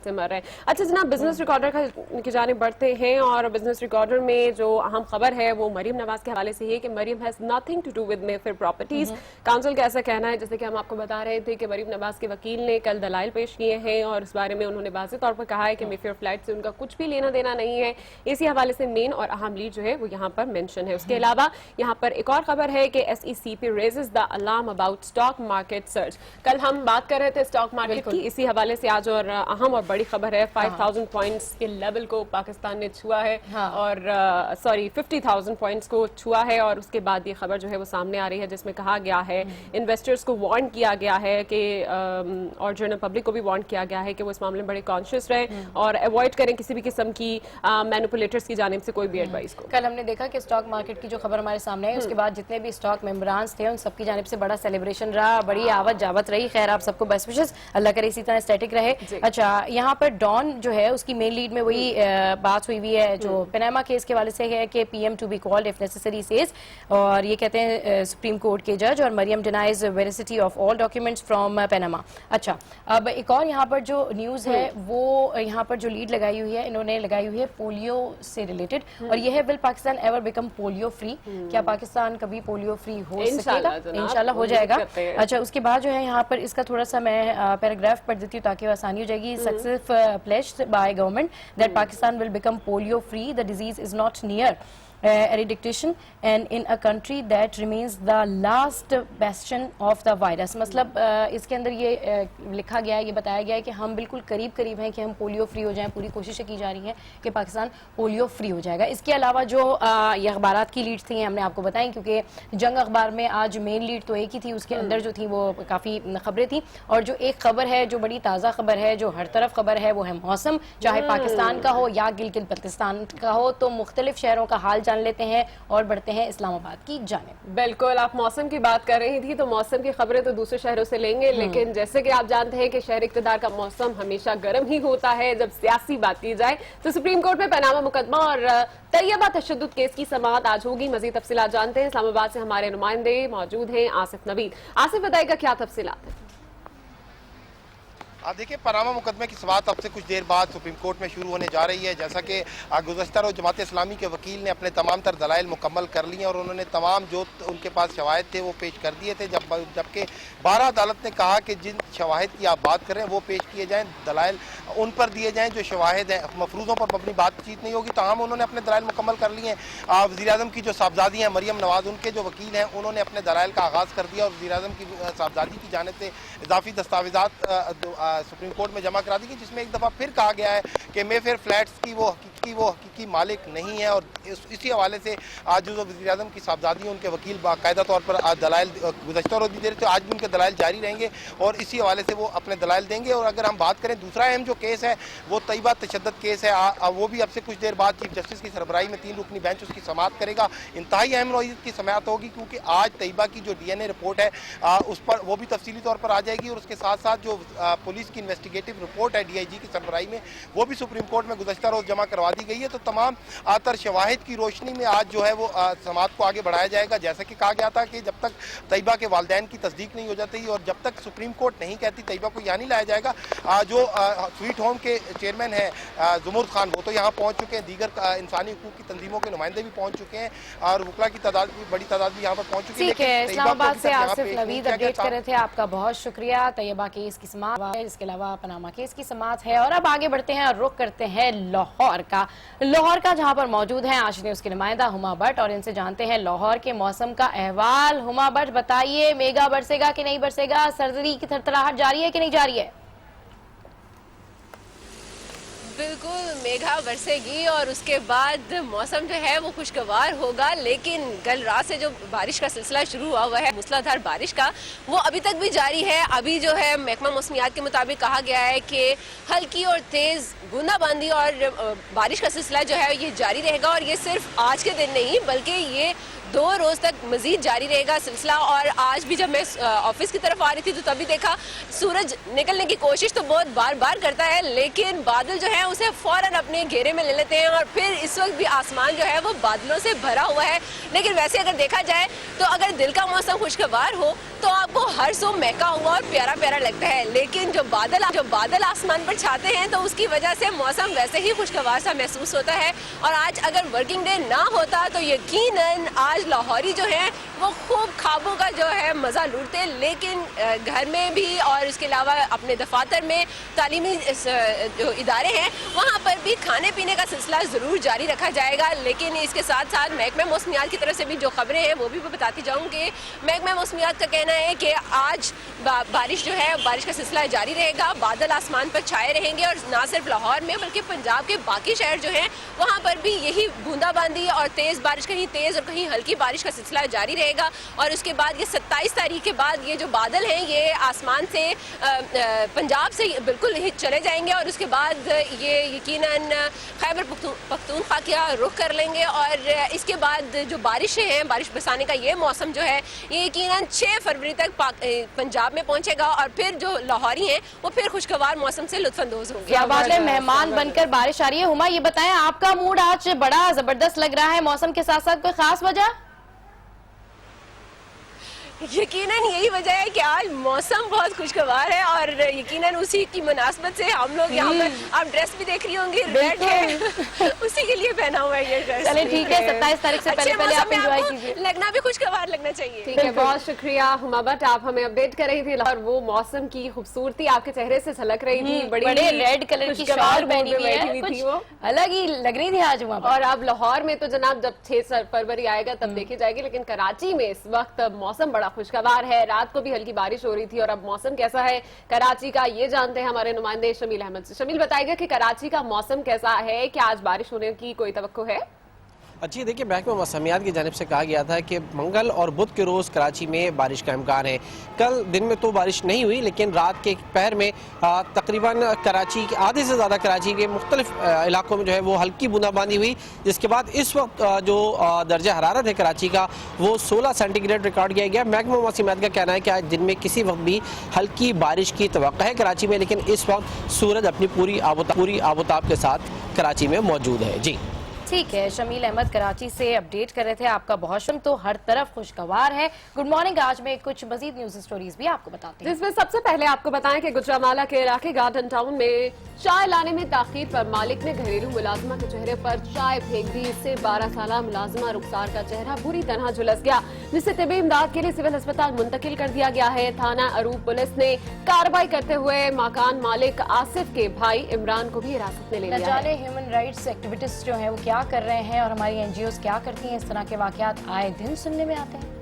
से मर रहे हैं। अच्छा जनाब, बिजनेस रिकॉर्डर की जानिब बढ़ते हैं और बिजनेस रिकॉर्डर में जो अहम खबर है वो मरियम नवाज के हवाले से है कि Maryam has nothing to do with Mayfair properties. Council का ऐसा कहना है, जैसे कि हम आपको बता रहे थे कि मरियम नवाज के वकील ने कल दलाइल पेश किए हैं और इस बारे में उन्होंने वाज़ेह तौर पर कहा है कि मेफेयर फ्लैट से उनका कुछ भी लेना देना नहीं है। इसी हवाले से मेन और अहम लीड जो है वो यहाँ पर मेंशन है। उसके अलावा यहाँ पर एक और खबर है कि SEC raises the alarm about stock market surge. कल हम बात कर रहे थे स्टॉक मार्केट की, इसी हवाले से आज और अहम और बड़ी खबर है 5000 पॉइंट्स के लेवल को पाकिस्तान ने छुआ है और 50,000 पॉइंट्स को छुआ है और उसके बाद ये खबर जो है वो सामने आ रही है जिसमें कहा गया है, इन्वेस्टर्स को वार्न किया गया है कि और जनरल पब्लिक को भी वार्न किया गया है कि वो इस मामले में बड़े कॉन्शियस रहें और अवॉइड करें किसी भी किस्म की मैनिपुलेटर्स की जानिब से कोई भी एडवाइस को। कल हमने देखा कि स्टॉक मार्केट की जो खबर हमारे सामने है उसके बाद जितने भी स्टॉक मेंबरान्स थे उन सबकी जानिब से बड़ा सेलिब्रेशन रहा, बड़ी आवत जावत रही। खैर आप सबको बेस्ट विशेस, अल्लाह करे इसी तरह स्टैटिक रहे। अच्छा यहाँ पर डॉन जो है उसकी मेन लीड में वही बात हुई है जो पनामा केस के हवाले से है कि PM to be called if necessary says, और ये कहते हैं सुप्रीम कोर्ट के जज, और Maryam denies veracity of all documents from Panama. अच्छा अब एक और यहाँ पर जो न्यूज है वो यहाँ पर जो लीड लगाई हुई है इन्होंने लगाई हुई है पोलियो से रिलेटेड, और ये है will Pakistan ever become polio free. क्या पाकिस्तान कभी पोलियो फ्री हो सकेगा? इंशाल्लाह हो जाएगा। अच्छा उसके बाद जो है यहाँ पर इसका थोड़ा सा मैं पैराग्राफ पढ़ देती हूँ ताकि आसानी हो जाएगी। Success pledged by government that Pakistan will become polio free, the disease is not near eradication and in a country that remains the last bastion of the virus। मतलब इसके अंदर ये लिखा गया है, ये बताया गया है कि हम बिल्कुल करीब करीब हैं कि हम पोलियो फ्री हो जाएं। पूरी कोशिशें की जा रही हैं कि पाकिस्तान पोलियो फ्री हो जाएगा। इसके अलावा जो ये अखबारात की लीड थी हमने आपको बताई, क्योंकि जंग अखबार में आज मेन लीड तो एक ही थी, उसके अंदर जो थी वो काफ़ी खबरें थी, और जो एक खबर है जो बड़ी ताज़ा खबर है जो हर तरफ खबर है वो है मौसम, चाहे पाकिस्तान का हो या गिलगित बल्तिस्तान का हो। तो मुख्तलिफ शहरों का हाल जान लेते हैं और बढ़ते हैं इस्लामाबाद की जानिब। बिल्कुल, आप मौसम की बात कर रही थी तो मौसम की खबरें तो दूसरे शहरों से लेंगे, लेकिन जैसे कि आप जानते हैं कि शहर इक़्तिदार का मौसम हमेशा गर्म ही होता है। जब सियासी बात की जाए तो सुप्रीम कोर्ट में पनामा मुकदमा और तैयबा तशद्दुद केस की समाअत आज होगी। मजीद तफसीलात जानते हैं, इस्लामाबाद से हमारे नुमाइंदे मौजूद हैं आसिफ नवीद। आसिफ बताएगा क्या तफसीलात है? आप देखिए पनामा मुकदमे की समाअत अब से कुछ देर बाद सुप्रीम कोर्ट में शुरू होने जा रही है। जैसा कि गुज़श्ता रोज़ जमात इस्लामी के वकील ने अपने तमाम तर दलाइल मुकम्मल कर लिए और उन्होंने तमाम जो उनके पास शवाहिद थे वो पेश कर दिए थे, जबकि बारह अदालत ने कहा कि जिन शवाहिद की आप बात कर रहे हैं वो पेश किए जाएँ, दलाइल उन पर दिए जाएँ जो शवाहिद हैं। मफरूज़ों पर अपनी बातचीत नहीं होगी। तमाम उन्होंने अपने दलाइल मुकम्मल कर लिए हैं। वज़ीर आज़म की जो साहबजादी हैं मरियम नवाज, उनके जो वकील हैं उन्होंने अपने दलाइल का आगाज़ कर दिया और वज़ीर आज़म की साहबजादी की जानिब से इजाफी दस्तावेज़ात सुप्रीम कोर्ट में जमा करा दी गई, जिसमें एक दफ़ा फिर कहा गया है कि मेफेयर फ्लैट्स की वो हकीकी मालिक नहीं है। और इसी हवाले से आज जो वज़ीर आज़म की साहबजादी उनके वकील बाकायदा तौर पर आज दलाइल गुज़श्ता रोज़ भी दे रहे थे, आज भी उनके दलाइल जारी रहेंगे और इसी हवाले से वो अपने दलाइल देंगे। और अगर हम बात करें दूसरा अहम जो केस है वो तैयबा तशद्दुद केस है, वो भी अब से कुछ देर बाद चीफ जस्टिस की सरबराही में 3 रुकनी बेंच उसकी समाअत करेगा। इंतहाई अहम नौइयत की समाअत होगी क्योंकि आज तैयबा की जो DNA रिपोर्ट है उस पर वो भी तफसीली तौर पर आ जाएगी और उसके साथ साथ जो पुलिस की इन्वेस्टिगेटिव रिपोर्ट है DIG की सरबराही में वो भी सुप्रीम कोर्ट में गुज़श्ता रोज़ जमा करवा दी गई है। तो तमाम आतर शवाहिद की रोशनी में आज जो है वो समाअत को आगे बढ़ाया जाएगा। जैसा कि कहा गया था कि जब तक तैयबा के वालिदैन की तस्दीक नहीं हो जाती और जब तक सुप्रीम कोर्ट नहीं कहती तैयबा को यहाँ नहीं लाया जाएगा। जो स्वीट होम के चेयरमैन है जुमुर्द खान वो तो यहाँ पहुँच चुके हैं, दीगर इंसानी हुकूक की तंजीमों के नुमाइंदे भी पहुँच चुके हैं और वकला की तादाद भी बड़ी तादाद भी यहाँ पर पहुँच चुकी है। ठीक है, इस्लामाबाद से आसिफ नवीद अपडेट कर रहे थे, आपका बहुत शुक्रिया। तैयबा केस की समाअत, इसके अलावा पनामा केस की समाअत है। और अब आगे बढ़ते हैं और रुख करते हैं लाहौर का जहां पर मौजूद हैं आज न्यूज़ के नुमाइंदा हुमा भट्ट और इनसे जानते हैं लाहौर के मौसम का अहवाल। हुमा भट्ट बताइए, मेगा बरसेगा कि नहीं बरसेगा? सर्दी की थरथराहट जारी है कि नहीं जारी है? बिल्कुल मेघा बरसेगी और उसके बाद मौसम जो है वो खुशगवार होगा, लेकिन कल रात से जो बारिश का सिलसिला शुरू हुआ है मूसलाधार बारिश का, वो अभी तक भी जारी है। अभी जो है महकमा मौसमियात के मुताबिक कहा गया है कि हल्की और तेज़ बूंदाबांदी और बारिश का सिलसिला जो है ये जारी रहेगा और ये सिर्फ आज के दिन नहीं बल्कि ये 2 रोज तक मजीद जारी रहेगा सिलसिला। और आज भी जब मैं ऑफिस की तरफ आ रही थी तो तभी देखा सूरज निकलने की कोशिश तो बहुत बार बार करता है, लेकिन बादल जो है उसे फौरन अपने घेरे में ले लेते हैं और फिर इस वक्त भी आसमान जो है वो बादलों से भरा हुआ है। लेकिन वैसे अगर देखा जाए तो अगर दिल का मौसम खुशगवार हो तो आपको हर सो महका हुआ और प्यारा प्यारा लगता है, लेकिन जो बादल आसमान पर छाते हैं तो उसकी वजह से मौसम वैसे ही खुशगवार सा महसूस होता है। और आज अगर वर्किंग डे ना होता तो यकीनन आज लाहौरी जो है वो खूब ख्वाबों का जो है मजा लूटते, लेकिन घर में भी और इसके अलावा अपने दफातर में तालीमी जो इदारे हैं वहाँ पर भी खाने पीने का सिलसिला ज़रूर जारी रखा जाएगा। लेकिन इसके साथ साथ महकमा मौसमियात की तरफ से भी जो खबरें हैं वो भी मैं बताती जाऊँगी। महकमा मौसमियात का कहना है कि आज बारिश जो है बारिश का सिलसिला जारी रहेगा, बादल आसमान पर छाए रहेंगे और ना सिर्फ लाहौर में बल्कि पंजाब के बाकी शहर जो हैं वहाँ पर भी यही बूंदाबांदी और तेज़ बारिश, कहीं तेज़ और कहीं हल्की बारिश का सिलसिला जारी रहेगा। और उसके बाद ये 27 तारीख के बाद ये जो बादल हैं ये आसमान से पंजाब से बिल्कुल ही चले जाएंगे और उसके बाद ये यकीनन खैबर पख्तूनख्वा का रुख कर लेंगे। और इसके बाद जो बारिशें हैं, बारिश बरसाने का ये मौसम जो है ये यकीनन 6 फरवरी तक पंजाब में पहुंचेगा और फिर जो लाहौरी हैं वो फिर खुशगवार मौसम से लुत्फानंदोज होंगे। क्या बात है, मेहमान बनकर बारिश आ रही है। हुमा, ये बताएं आपका मूड आज बड़ा जबरदस्त लग रहा है, मौसम के साथ साथ कोई खास वजह? यकीनन यही वजह है कि आज मौसम बहुत खुशगवार है और यकीनन उसी की मुनासबत से हम लोग यहाँ पर, आप ड्रेस भी देख रही होंगी, रेड है उसी के लिए पहना हुआ है ये ड्रेस। चलिए ठीक है, 27 तारीख से पहले आप एंजॉय कीजिए। लगना भी खुशगवार लगना चाहिए। ठीक है, बहुत शुक्रिया हुमा भट्ट, आप हमें अपडेट कर रही थी और वो मौसम की खूबसूरती आपके चेहरे से झलक रही थी। बड़े रेड कलर की शॉल पहनी हुई है, कुछ अलग ही लग रही थी आज हुमा। और अब लाहौर में तो जनाब जब 6 फरवरी आएगा तब देखी जाएगी, लेकिन कराची में इस वक्त मौसम बड़ा खुशगवार है। रात को भी हल्की बारिश हो रही थी और अब मौसम कैसा है कराची का ये जानते हैं हमारे नुमाइंदे शमील अहमद से। शमील बताएगा कि कराची का मौसम कैसा है, क्या आज बारिश होने की कोई तवक्को है? अच्छी देखिए, महकमा मौसमियात की जानिब से कहा गया था कि मंगल और बुध के रोज़ कराची में बारिश का इम्कान है। कल दिन में तो बारिश नहीं हुई, लेकिन रात के पहर में तकरीबन कराची के आधे से ज़्यादा कराची के मुख्तलिफ इलाकों में जो है वो हल्की बूंदाबांदी हुई, जिसके बाद इस वक्त जो दर्जा हरारत है कराची का वो 16 सेंटीग्रेड रिकॉर्ड किया गया। महकमा मौसमियात का कहना है कि आज दिन में किसी वक्त भी हल्की बारिश की तवक्को है कराची में, लेकिन इस वक्त सूरज अपनी पूरी आबोताब के साथ कराची में मौजूद है। जी ठीक है, शमील अहमद कराची से अपडेट कर रहे थे। आपका बहुत शुक्रिया, तो हर तरफ खुशगवार है। गुड मॉर्निंग, आज में कुछ मजीद न्यूज स्टोरीज भी आपको बताते हैं, जिसमें सबसे पहले आपको बताएं कि गुजरांवाला के इलाके गार्डन टाउन में चाय लाने में ताखीर पर मालिक ने घरेलू मुलाजिमा के चेहरे पर चाय फेंक दी। इससे 12 साल मुलाजिमा रुखसार का चेहरा बुरी तरह झुलस गया, जिसे तिबी इमदाद के लिए सिविल अस्पताल मुंतकिल कर दिया गया है। थाना अरूब पुलिस ने कार्रवाई करते हुए मकान मालिक आसिफ के भाई इमरान को भी हिरासत में ले लिया है। जाने ह्यूमन राइट्स एक्टिविस्ट जो है वो क्या कर रहे हैं और हमारी एनजीओज क्या करती हैं, इस तरह के वाकयात आए दिन सुनने में आते हैं।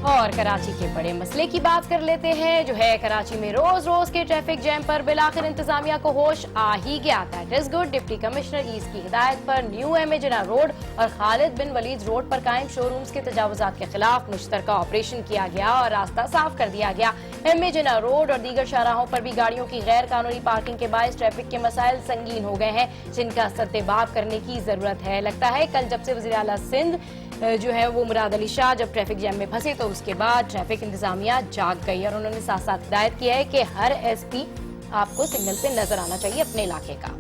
और कराची के बड़े मसले की बात कर लेते हैं, जो है कराची में रोज रोज के ट्रैफिक जैम पर बिलाखिर इंतजामिया को होश आ ही गया। That is good. Deputy commissioner east की हिदायत पर new M A Jinnah road और खालिद बिन वलीद रोड पर कायम शोरूम्स के तजावुजात के खिलाफ मुश्तरका ऑपरेशन किया गया और रास्ता साफ कर दिया गया। एम ए जिना रोड और दीगर शाहराहों पर भी गाड़ियों की गैर कानूनी पार्किंग के बायस ट्रैफिक के मसाइल संगीन हो गए हैं, जिनका सद्देबाब करने की जरूरत है। लगता है कल जब से वज़ीर आला सिंध जो है वो मुराद अली शाह जब ट्रैफिक जैम में फंसे तो उसके बाद ट्रैफिक इंतजामिया जाग गई और उन्होंने साथ साथ हिदायत की है कि हर एसपी आपको सिग्नल पे नजर आना चाहिए अपने इलाके का।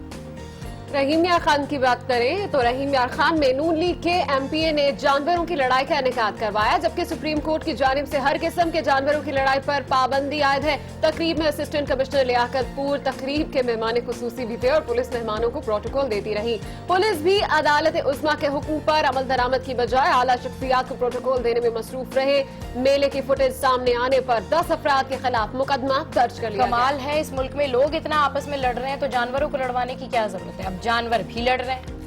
रहीम यार खान की बात करें तो रहीम यार खान में नून लीग के एमपीए ने जानवरों की लड़ाई का इनेकाद करवाया, जबकि सुप्रीम कोर्ट की जानिब से हर किस्म के जानवरों की लड़ाई पर पाबंदी आयद है। तकरीब में असिस्टेंट कमिश्नर लियाकतपुर तकरीब के मेहमान खुसूसी भी थे और पुलिस मेहमानों को प्रोटोकॉल देती रही। पुलिस भी अदालत उस्मा के हुक्म पर अमल दरामद की बजाय आला शख्सियात को प्रोटोकॉल देने में मसरूफ रहे। मेले की फुटेज सामने आने पर 10 अफराद के खिलाफ मुकदमा दर्ज कर लिया। कमाल है, इस मुल्क में लोग इतना आपस में लड़ रहे हैं तो जानवरों को लड़वाने की क्या जरूरत है। अब जानवर भी लड़ रहे हैं।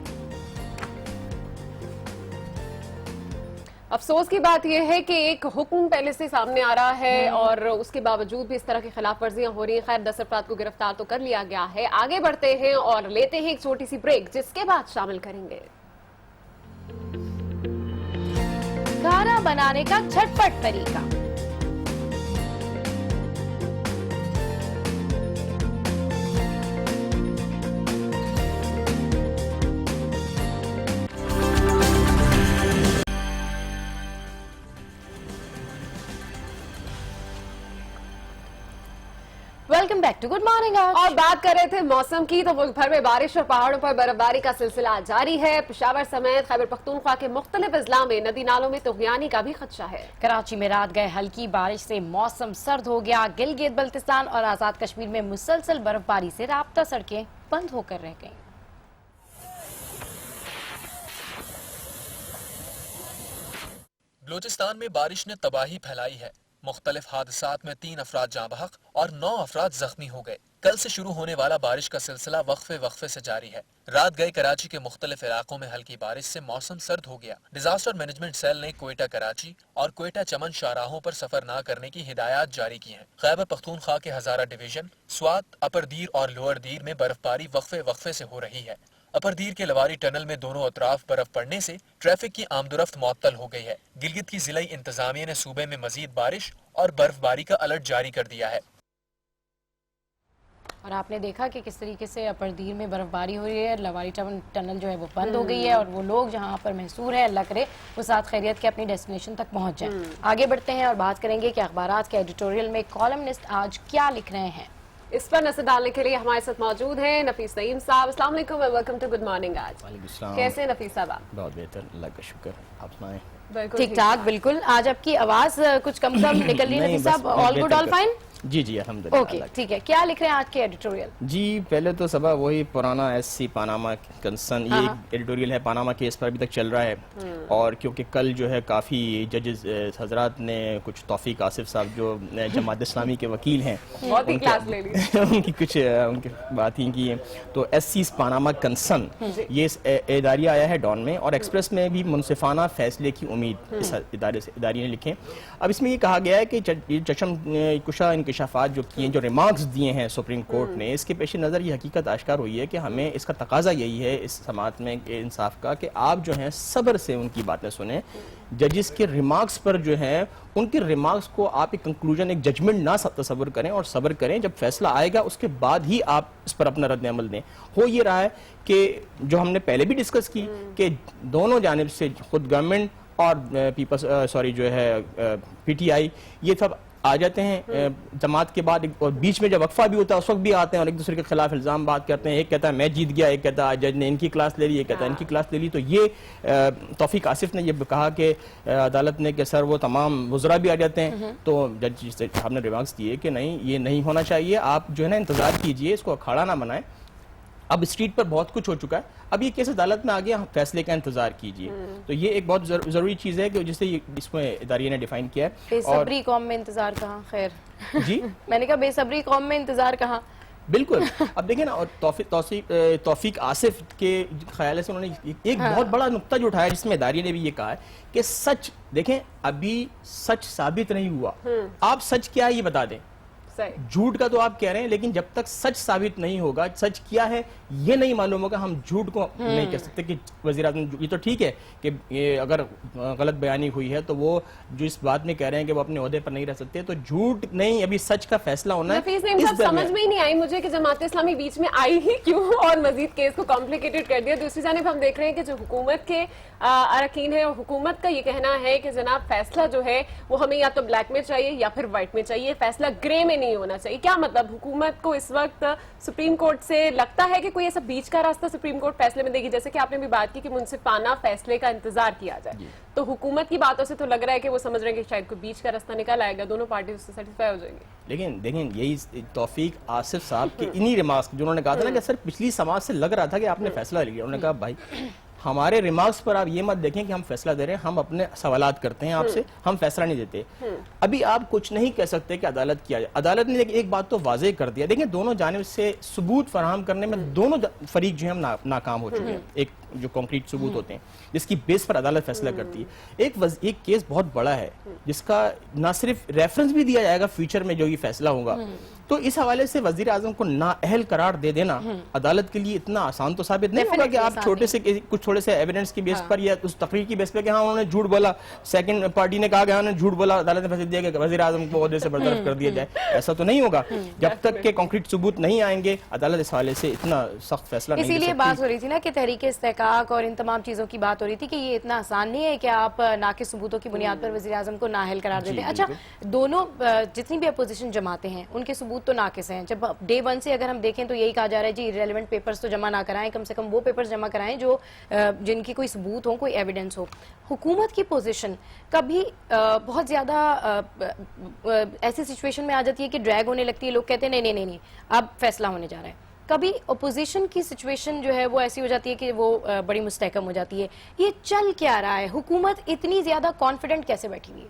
अफसोस की बात यह है कि एक हुक्म पहले से सामने आ रहा है और उसके बावजूद भी इस तरह की खिलाफ वर्जियां हो रही हैं। खैर 10 अफराद को गिरफ्तार तो कर लिया गया है। आगे बढ़ते हैं और लेते हैं एक छोटी सी ब्रेक, जिसके बाद शामिल करेंगे खाना बनाने का झटपट तरीका। Welcome back to good morning. और बात कर रहे थे मौसम की, तो मुल्क भर में बारिश और पहाड़ों पर बर्फबारी का सिलसिला जारी है। पेशावर समेत खैबर पख्तूनख्वा के मुख्तलिफ अजला में नदी नालों में तुगयानी का भी खदशा है। कराची में रात गए हल्की बारिश से मौसम सर्द हो गया। गिलगित बल्तिस्तान और आजाद कश्मीर में मुसलसल बर्फबारी से राब्ता सड़कें बंद होकर रह गईं। बलूचिस्तान में बारिश ने तबाही फैलाई है। मुख्तलिफ हादसात में 3 अफराद जाँ बहक और 9 अफराद जख्मी हो गए। कल से शुरू होने वाला बारिश का सिलसिला वक्फे से जारी है। रात गए कराची के मुख्तलिफ इलाकों में हल्की बारिश से मौसम सर्द हो गया। डिजास्टर मैनेजमेंट सेल ने क्वेटा कराची और क्वेटा चमन शाहराहों पर सफर न करने की हिदायत जारी की हैं। खैबर पख्तूनख्वा के हजारा डिवीजन, स्वात, अपर दीर और लोअर दीर में बर्फबारी वक्फे से हो रही है। अपर दीर के लवारी टनल में दोनों अतराफ बर्फ पड़ने से ट्रैफिक की आमदोरफ्त मुअत्तल हो गई है। गिलगित की जिलाई इंतजामिया ने सूबे में मजीद बारिश और बर्फबारी का अलर्ट जारी कर दिया है। और आपने देखा कि किस तरीके से अपर दीर में बर्फबारी हो रही है। लवारी टनल जो है वो बंद हो गई है और वो लोग जहाँ पर महसूर है, अल्लाह करे वो साथ खैरियत के अपनी डेस्टिनेशन तक पहुँच जाए। आगे बढ़ते हैं और बात करेंगे कि अखबारात के एडिटोरियल में कॉलमनिस्ट आज क्या लिख रहे हैं। इस पर नजर डालने के लिए हमारे साथ मौजूद हैं नफीस नईम साहब। अस्सलाम वालेकुम, वेलकम टू गुड मॉर्निंग। आज कैसे हैं नफीस साहब? बहुत बेहतर, अल्लाह का शुक्र। आप सुनाएं? ठीक ठाक, बिल्कुल। आज आपकी आवाज कुछ कम निकल रही है नफीस साहब। All good, all fine? जी जी अल्हम्दुलिल्लाह। ओके, ठीक है। क्या लिख रहे हैं आज के एडिटोरियल? जी पहले तो सबा वही पुराना SC पानामा कंसर्न, ये एडिटोरियल है पानामा केस पर अभी तक चल रहा है। और क्योंकि कल जो है काफ़ी जजेस हजरात ने कुछ तौफीक आसिफ साहब जो जमात इस्लामी के वकील हैं उनकी कुछ उनकी बातें की हैं। तो SC पानामा कंसर्न ये इदारिया आया है डॉन में, और एक्सप्रेस में भी मुनसिफाना फैसले की उम्मीद इस इदारे ने लिखे। अब इसमें ये कहा गया है कि चशम कुशा इंकशाफात जो किए, जो रिमार्क्स दिए हैं सुप्रीम कोर्ट ने, इसके पेश नज़र ये हकीकत आश्कार हुई है कि हमें इसका तकाजा यही है इस समात में इंसाफ का कि आप जो हैं सब्र से उनकी बातें सुने। जजिस के रिमार्क्स पर जो है उनके रिमार्क्स को आप एक कंक्लूजन, एक जजमेंट ना तसव्वुर करें और सब्र करें। जब फैसला आएगा उसके बाद ही आप इस पर अपना रद्द अमल दें। हो ये रहा है कि जो हमने पहले भी डिस्कस की कि दोनों जानिब से खुद गवर्नमेंट और पीपल्स जो है PTI ये सब आ जाते हैं जमात के बाद, और बीच में जब वक्फा भी होता है उस वक्त भी आते हैं और एक दूसरे के खिलाफ इल्जाम बात करते हैं। एक कहता है मैं जीत गया, एक कहता है जज ने इनकी क्लास ले ली, एक कहता है इनकी क्लास ले ली। तो ये तौफीक आसिफ ने ये कहा कि अदालत ने कि सर वो तमाम वज़रा भी आ जाते हैं। तो जज साहब ने रिमार्क्स दिए कि नहीं, ये नहीं होना चाहिए, आप जो है ना इंतजार कीजिए, इसको अखाड़ा ना बनाएं। अब स्ट्रीट पर बहुत कुछ हो चुका है, अब ये केस अदालत में आ गया, फैसले का इंतजार कीजिए। तो ये एक बहुत जरूरी चीज है कि जिसे इसमें इदारे ने डिफाइन किया है। बेसब्री कौम में इंतजार कहाँ? खैर जी मैंने कहा बेसब्री कौम में इंतजार कहाँ? बिल्कुल। अब देखें ना, और तौफीक आसिफ के ख्याल से उन्होंने एक बहुत बड़ा नुक्ता जो उठाया जिसमें इदारे ने भी ये कहा है कि सच देखें, अभी सच साबित नहीं हुआ। आप सच क्या है ये बता दें। झूठ का तो आप कह रहे हैं, लेकिन जब तक सच साबित नहीं होगा, सच क्या है ये नहीं मालूम होगा, हम झूठ को नहीं कह सकते कि वज़ीर आज़म। ये तो ठीक है कि ये अगर गलत बयानी हुई है तो वो जो इस बात में कह रहे हैं कि वो अपने ओहदे पर नहीं रह सकते, तो झूठ नहीं, अभी सच का फैसला होना है। समझ में ही नहीं आई मुझे कि जमात इस्लामी बीच में आई ही क्यों और मजीद केस को कॉम्प्लिकेटेड कर दिया। दूसरी जानिब हम देख रहे हैं कि जो हुकूमत के अरकान है और हुकूमत का ये कहना है कि जनाब फैसला जो है वो हमें या तो ब्लैक में चाहिए या फिर व्हाइट में चाहिए, फैसला ग्रे में नहीं होना चाहिए। क्या मतलब, हुकूमत को इस वक्त सुप्रीम कोर्ट से लगता है कि कोई ऐसा बीच का रास्ता सुप्रीम कोर्ट फैसले में देगी? जैसे कि आपने भी बात की कि मुनसिफाना फैसले का इंतजार किया जाए, तो हुकूमत की बातों से तो लग रहा है कि वो समझ रहे हैं कि शायद कोई बीच का रास्ता निकल आएगा, दोनों पार्टी उससे सेटिस्फाई हो जाएंगी। लेकिन देखें यही तौफीक आसिफ साहब के इन्हीं रिमार्क्स जो उन्होंने कहा था ना कि सर पिछली समाज से लग रहा था कि आपने फैसला ले लिया, उन्होंने कहा भाई हमारे रिमार्क्स पर आप ये मत देखें कि हम फैसला दे रहे हैं, हम अपने सवालात करते हैं आपसे, हम फैसला नहीं देते। अभी आप कुछ नहीं कह सकते कि अदालत किया जाए। अदालत ने एक बात तो वाज़ेह कर दिया, देखिए दोनों जानिब से सबूत फराहम करने में दोनों फरीक जो है हम नाकाम हो चुके हैं। एक जो कॉन्क्रीट सबूत होते हैं जिसकी बेस पर अदालत फैसला करती है। एक केस बहुत बड़ा है जिसका ना सिर्फ रेफरेंस भी दिया जाएगा फ्यूचर में जो ये फैसला होगा, तो इस हवाले से वजीर आजम को नाअहल करार दे देना अदालत के लिए इतना आसान तो साबित नहीं होगा कि आप छोटे से कुछ थोड़े से एविडेंस की बेस पर या उस तकरीर की बेस पर कि हाँ उन्होंने झूठ बोला, सेकंड पार्टी ने कहा कि उन्होंने झूठ बोला, अदालत ने फैसला दिया कि वजीर आजम को ओहदे से बर्तरफ कर दिया जाए। ऐसा तो नहीं होगा जब तक के कॉन्क्रीट सबूत नहीं आएंगे, अदालत इस हवाले से इतना सख्त फैसला नहीं दे सकती। इसीलिए बात हो रही थी ना कि तहरीक इस्तेहकाम इस्तिहकाक और इन तमाम चीज़ों की बात हो रही थी कि ये इतना आसान नहीं है कि आप नाक़िस सबूतों की बुनियाद पर वज़ीर आज़म को नाअहल करार देते हैं। अच्छा, दोनों जितनी भी अपोजिशन जमाते हैं उनके सबूत तो नाक़िस हैं। जब डे वन से अगर हम देखें तो यही कहा जा रहा है जी इररेलेवेंट पेपर्स तो जमा ना कराएं, कम से कम वो पेपर्स जमा कराएं जो जिनकी कोई सबूत हो, कोई एविडेंस हो। हुकूमत की पोजीशन कभी बहुत ज़्यादा ऐसी सिचुएशन में आ जाती है कि ड्रैग होने लगती है, लोग कहते हैं नहीं नहीं नहीं नहीं अब फैसला होने जा रहा है। कभी अपोजिशन की सिचुएशन जो है वो ऐसी हो जाती है कि वो बड़ी मुस्तहकम हो जाती है। ये चल क्या रहा है? हुकूमत इतनी ज़्यादा कॉन्फिडेंट कैसे बैठी हुई है?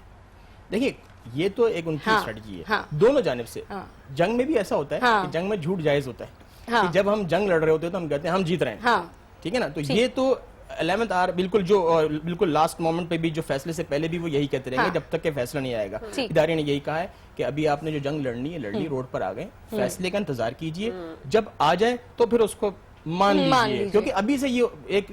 देखिए, ये तो एक उनकी स्ट्रेटजी है, हाँ, दोनों जानिब से। हाँ, जंग में भी ऐसा होता है हाँ, कि जंग में झूठ जायज होता है। हाँ, कि जब हम जंग लड़ रहे होते हैं तो हम कहते हैं हम जीत रहे हैं, हाँ, ठीक है ना। तो ये तो 11th आवर बिल्कुल लास्ट मोमेंट पे भी, जो फैसले से पहले भी वो यही कहते रहेंगे, हाँ, जब तक के फैसला नहीं आएगा। इदारे ने यही कहा है कि अभी आपने जो जंग लड़नी है लड़ ली, रोड पर आ गए, फैसले का इंतजार कीजिए, जब आ जाए तो फिर उसको मान लीजिए। क्योंकि अभी से ये एक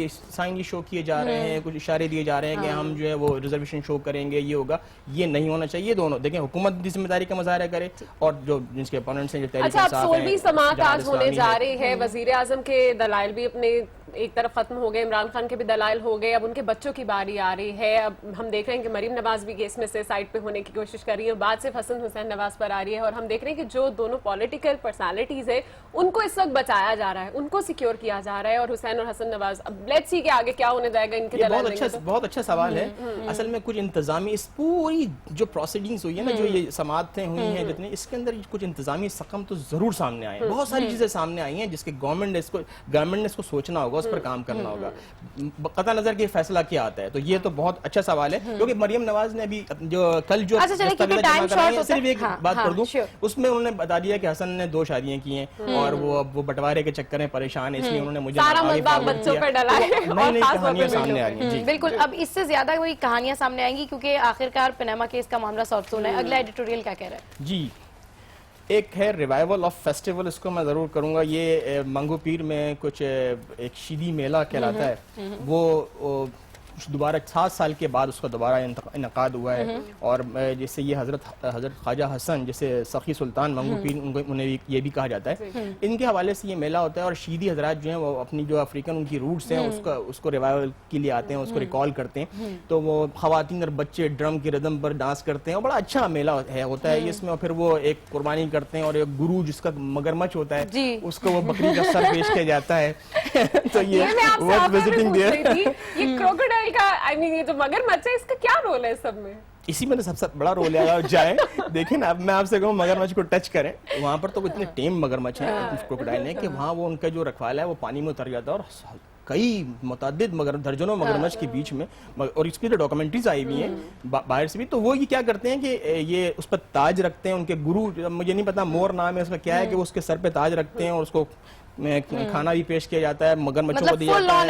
साइन ये शो किए जा रहे हैं, कुछ इशारे दिए जा रहे हैं कि हम जो है वो रिजर्वेशन शो करेंगे, ये होगा, ये नहीं होना चाहिए। दोनों देखें, हुकूमत की जिम्मेदारी का मुजाहरा करे और जो जिनके अपोनेंट्स हैं, जो तहरीक अच्छा, अब 16वीं समाअत आज होने जा रही है। हम्म। वजीर आजम के दलाइल भी अपने एक तरफ खत्म हो गए, इमरान खान के भी दलाइल हो गए, अब उनके बच्चों की बारी आ रही है। अब हम देख रहे हैं कि मरीम नवाज भी केस में से साइड पे होने की कोशिश कर रही है, बाद से हसन हुसैन नवाज पर आ रही है, और हम देख रहे हैं कि जो दोनों पॉलिटिकल पर्सनालिटीज है उनको इस वक्त बचाया जा रहा है, उनको सिक्योर किया जा रहा है, और हुसैन और हसन नवाज। अब लेट्स सी के आगे क्या होने जाएगा इनके दलाइल। बहुत अच्छा सवाल है। असल में कुछ इंतजामी, इस पूरी जो प्रोसीडिंग्स हुई है ना, जो ये समाअतें हुई हैं जितनी, इसके अंदर कुछ इंतजामी सकम तो जरूर सामने आए हैं। बहुत सारी चीजें सामने आई हैं जिसके गवर्नमेंट ने इसको सोचना होगा, उस पर काम करना होगा। कता नजर के फैसला क्या आता है, तो ये तो बहुत अच्छा सवाल है। क्योंकि मरियम नवाज ने अभी जो कल जो सिर्फ एक बात कर दूं, उसमें उन्होंने बता दिया कि हसन ने 2 शादियां की हैं और वो बंटवारे के चक्कर में परेशान है, इसलिए उन्होंने मुझे बच्चों पर डाला है और कहानियां सामने आ रही हैं। बिल्कुल, अब इससे ज्यादा कोई कहानियां सामने आएंगी क्योंकि आखिरकार पनामा केस का मामला सॉल्व होना है। अगला एडिटोरियल क्या कह रहा है जी? एक है रिवाइवल ऑफ फेस्टिवल, इसको मैं ज़रूर करूँगा। ये मंगू पीर में कुछ एक शीदी मेला कहलाता है, वो दोबारा 7 साल के बाद उसका दोबारा इनकाद हुआ है। और जैसे ये हज़रत ख्वाजा हसन, जैसे सखी सुल्तान मंगू पीर, उन्हें ये भी कहा जाता है, इनके हवाले से ये मेला होता है। और शीदी हजरात जो हैं वो अपनी जो अफ्रीकन उनकी रूट्स हैं उसको रिवाइवल के लिए आते हैं, उसको रिकॉल करते हैं। तो वो खवातीन और बच्चे ड्रम की रिदम पर डांस करते हैं और बड़ा अच्छा मेला होता है इसमें। फिर वो एक कुर्बानी करते हैं और एक गुरु जिसका मगरमच्छ होता है उसको वो बकरी का सर पेश किया जाता है। तो ये विजिटिंग ये क्रोकोडाइल का, आई मीन ये जो मगरमच्छ है, इसका क्या रोल है सब में? इसी में तो सबसे बड़ा रोल है। जाए देखिए ना, अब मैं आपसे कहूँ मगरमच्छ को टच करें, वहाँ पर तो इतने टेम मगरमच्छ हैं क्रोकोडाइल ने कि वहाँ वो उनका जो रखवाला है वो पानी में उतर जाता है और कई मुतअद्दिद दर्जनों मगरमच्छ के बीच में, और इसकी जो डॉक्यूमेंट्रीज आई हुई हैं बाहर से भी, तो वो ये क्या करते हैं कि ये उस पर ताज रखते हैं। उनके गुरु, मुझे नहीं पता मोर नाम है उसका क्या है, कि वो उसके सर पे ताज रखते हैं और उसको खाना भी पेश किया जाता है, मगरमच्छों को दिया जाता है।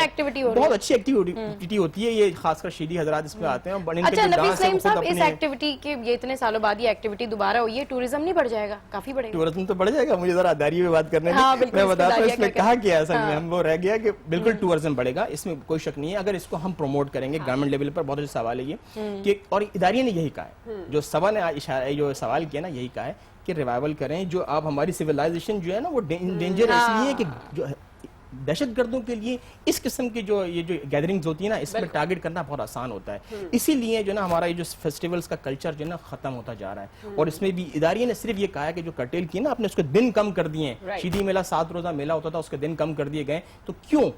बहुत अच्छी एक्टिविटी होती है ये, खासकर शीदी हजरात इसमें आते हैं। अच्छा नबी सलीम साहब, इस एक्टिविटी के ये इतने सालों बाद ये एक्टिविटी दोबारा हुई है, टूरिज्म नहीं बढ़ जाएगा? काफी बढ़ेगा। टूरिज्म तो बढ़ जाएगा। मुझे जरा दारी में बात करने में, मैं बताता हूँ इसमें कहा गया असल में, हम वो रह गया कि बिल्कुल टूरिज्म बढ़ेगा, इसमें कोई शक नहीं है। अगर इसको हम प्रमोट करेंगे गवर्नमेंट लेवल पर, बहुत अच्छा सवाल है ये कि, और इदारे ने यही कहा है, जो सभा ने जो सवाल किया ना, यही कहा है कि रिवाइवल करें। जो आप हमारी सिविलाइजेशन जो है ना वो डेंजर है, इसलिए कि जो दहशतगर्दों के लिए इस किस्म की जो गैदरिंग्स होती है ना, इसमें टारगेट करना बहुत आसान होता है। इसीलिए जो ना हमारा ये जो फेस्टिवल्स का कल्चर जो ना खत्म होता जा रहा है। और इसमें भी इदारे ने सिर्फ ये कहा है कि जो कर्टेल की ना, आपने उसके दिन कम कर दिए हैं। शीदी मेला 7 रोजा मेला होता था, उसके दिन कम कर दिए गए। तो क्यों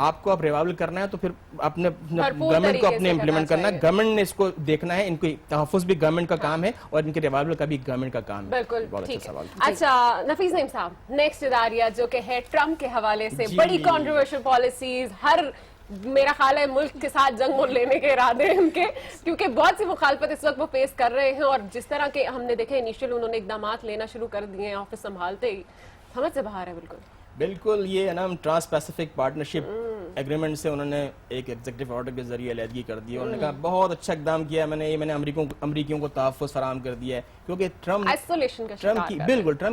आपको अब रिवाइवल करना है, तो फिर अपने गवर्नमेंट को अपने इम्प्लीमेंट करना है, गवर्नमेंट ने इसको देखना है। इनको तहफ़्फ़ुज़ भी गवर्नमेंट का काम है और इनके रिवाइवल का भी गवर्नमेंट का काम है। बिल्कुल, बहुत अच्छा सवाल। अच्छा नफीस नईम साहब, नेक्स्ट इदारिया जो कि है ट्रम्प के हवाले से बड़ी कंट्रोवर्शियल पॉलिसीज, हर मेरा ख्याल है मुल्क के साथ जंग मोल लेने के इरादे हैं उनके, क्योंकि बहुत सी मुखालफत इस वक्त वो फेस कर रहे हैं। और जिस तरह के हमने देखे इनिशियल उन्होंने इकदाम लेना शुरू कर दिए हैं ऑफिस संभालते ही, समझ से बाहर है। बिल्कुल ये है ना, ट्रांस पैसिफिक पार्टनरशिप एग्रीमेंट से उन्होंने एक एग्जीक्यूटिव ऑर्डर के जरिए अलहदगी कर दी। उन्होंने कहा बहुत अच्छा इकदाम किया मैंने अमरीकियों को तहफ़्फ़ुज़ फराहम कर दिया है। क्योंकि ट्रम्प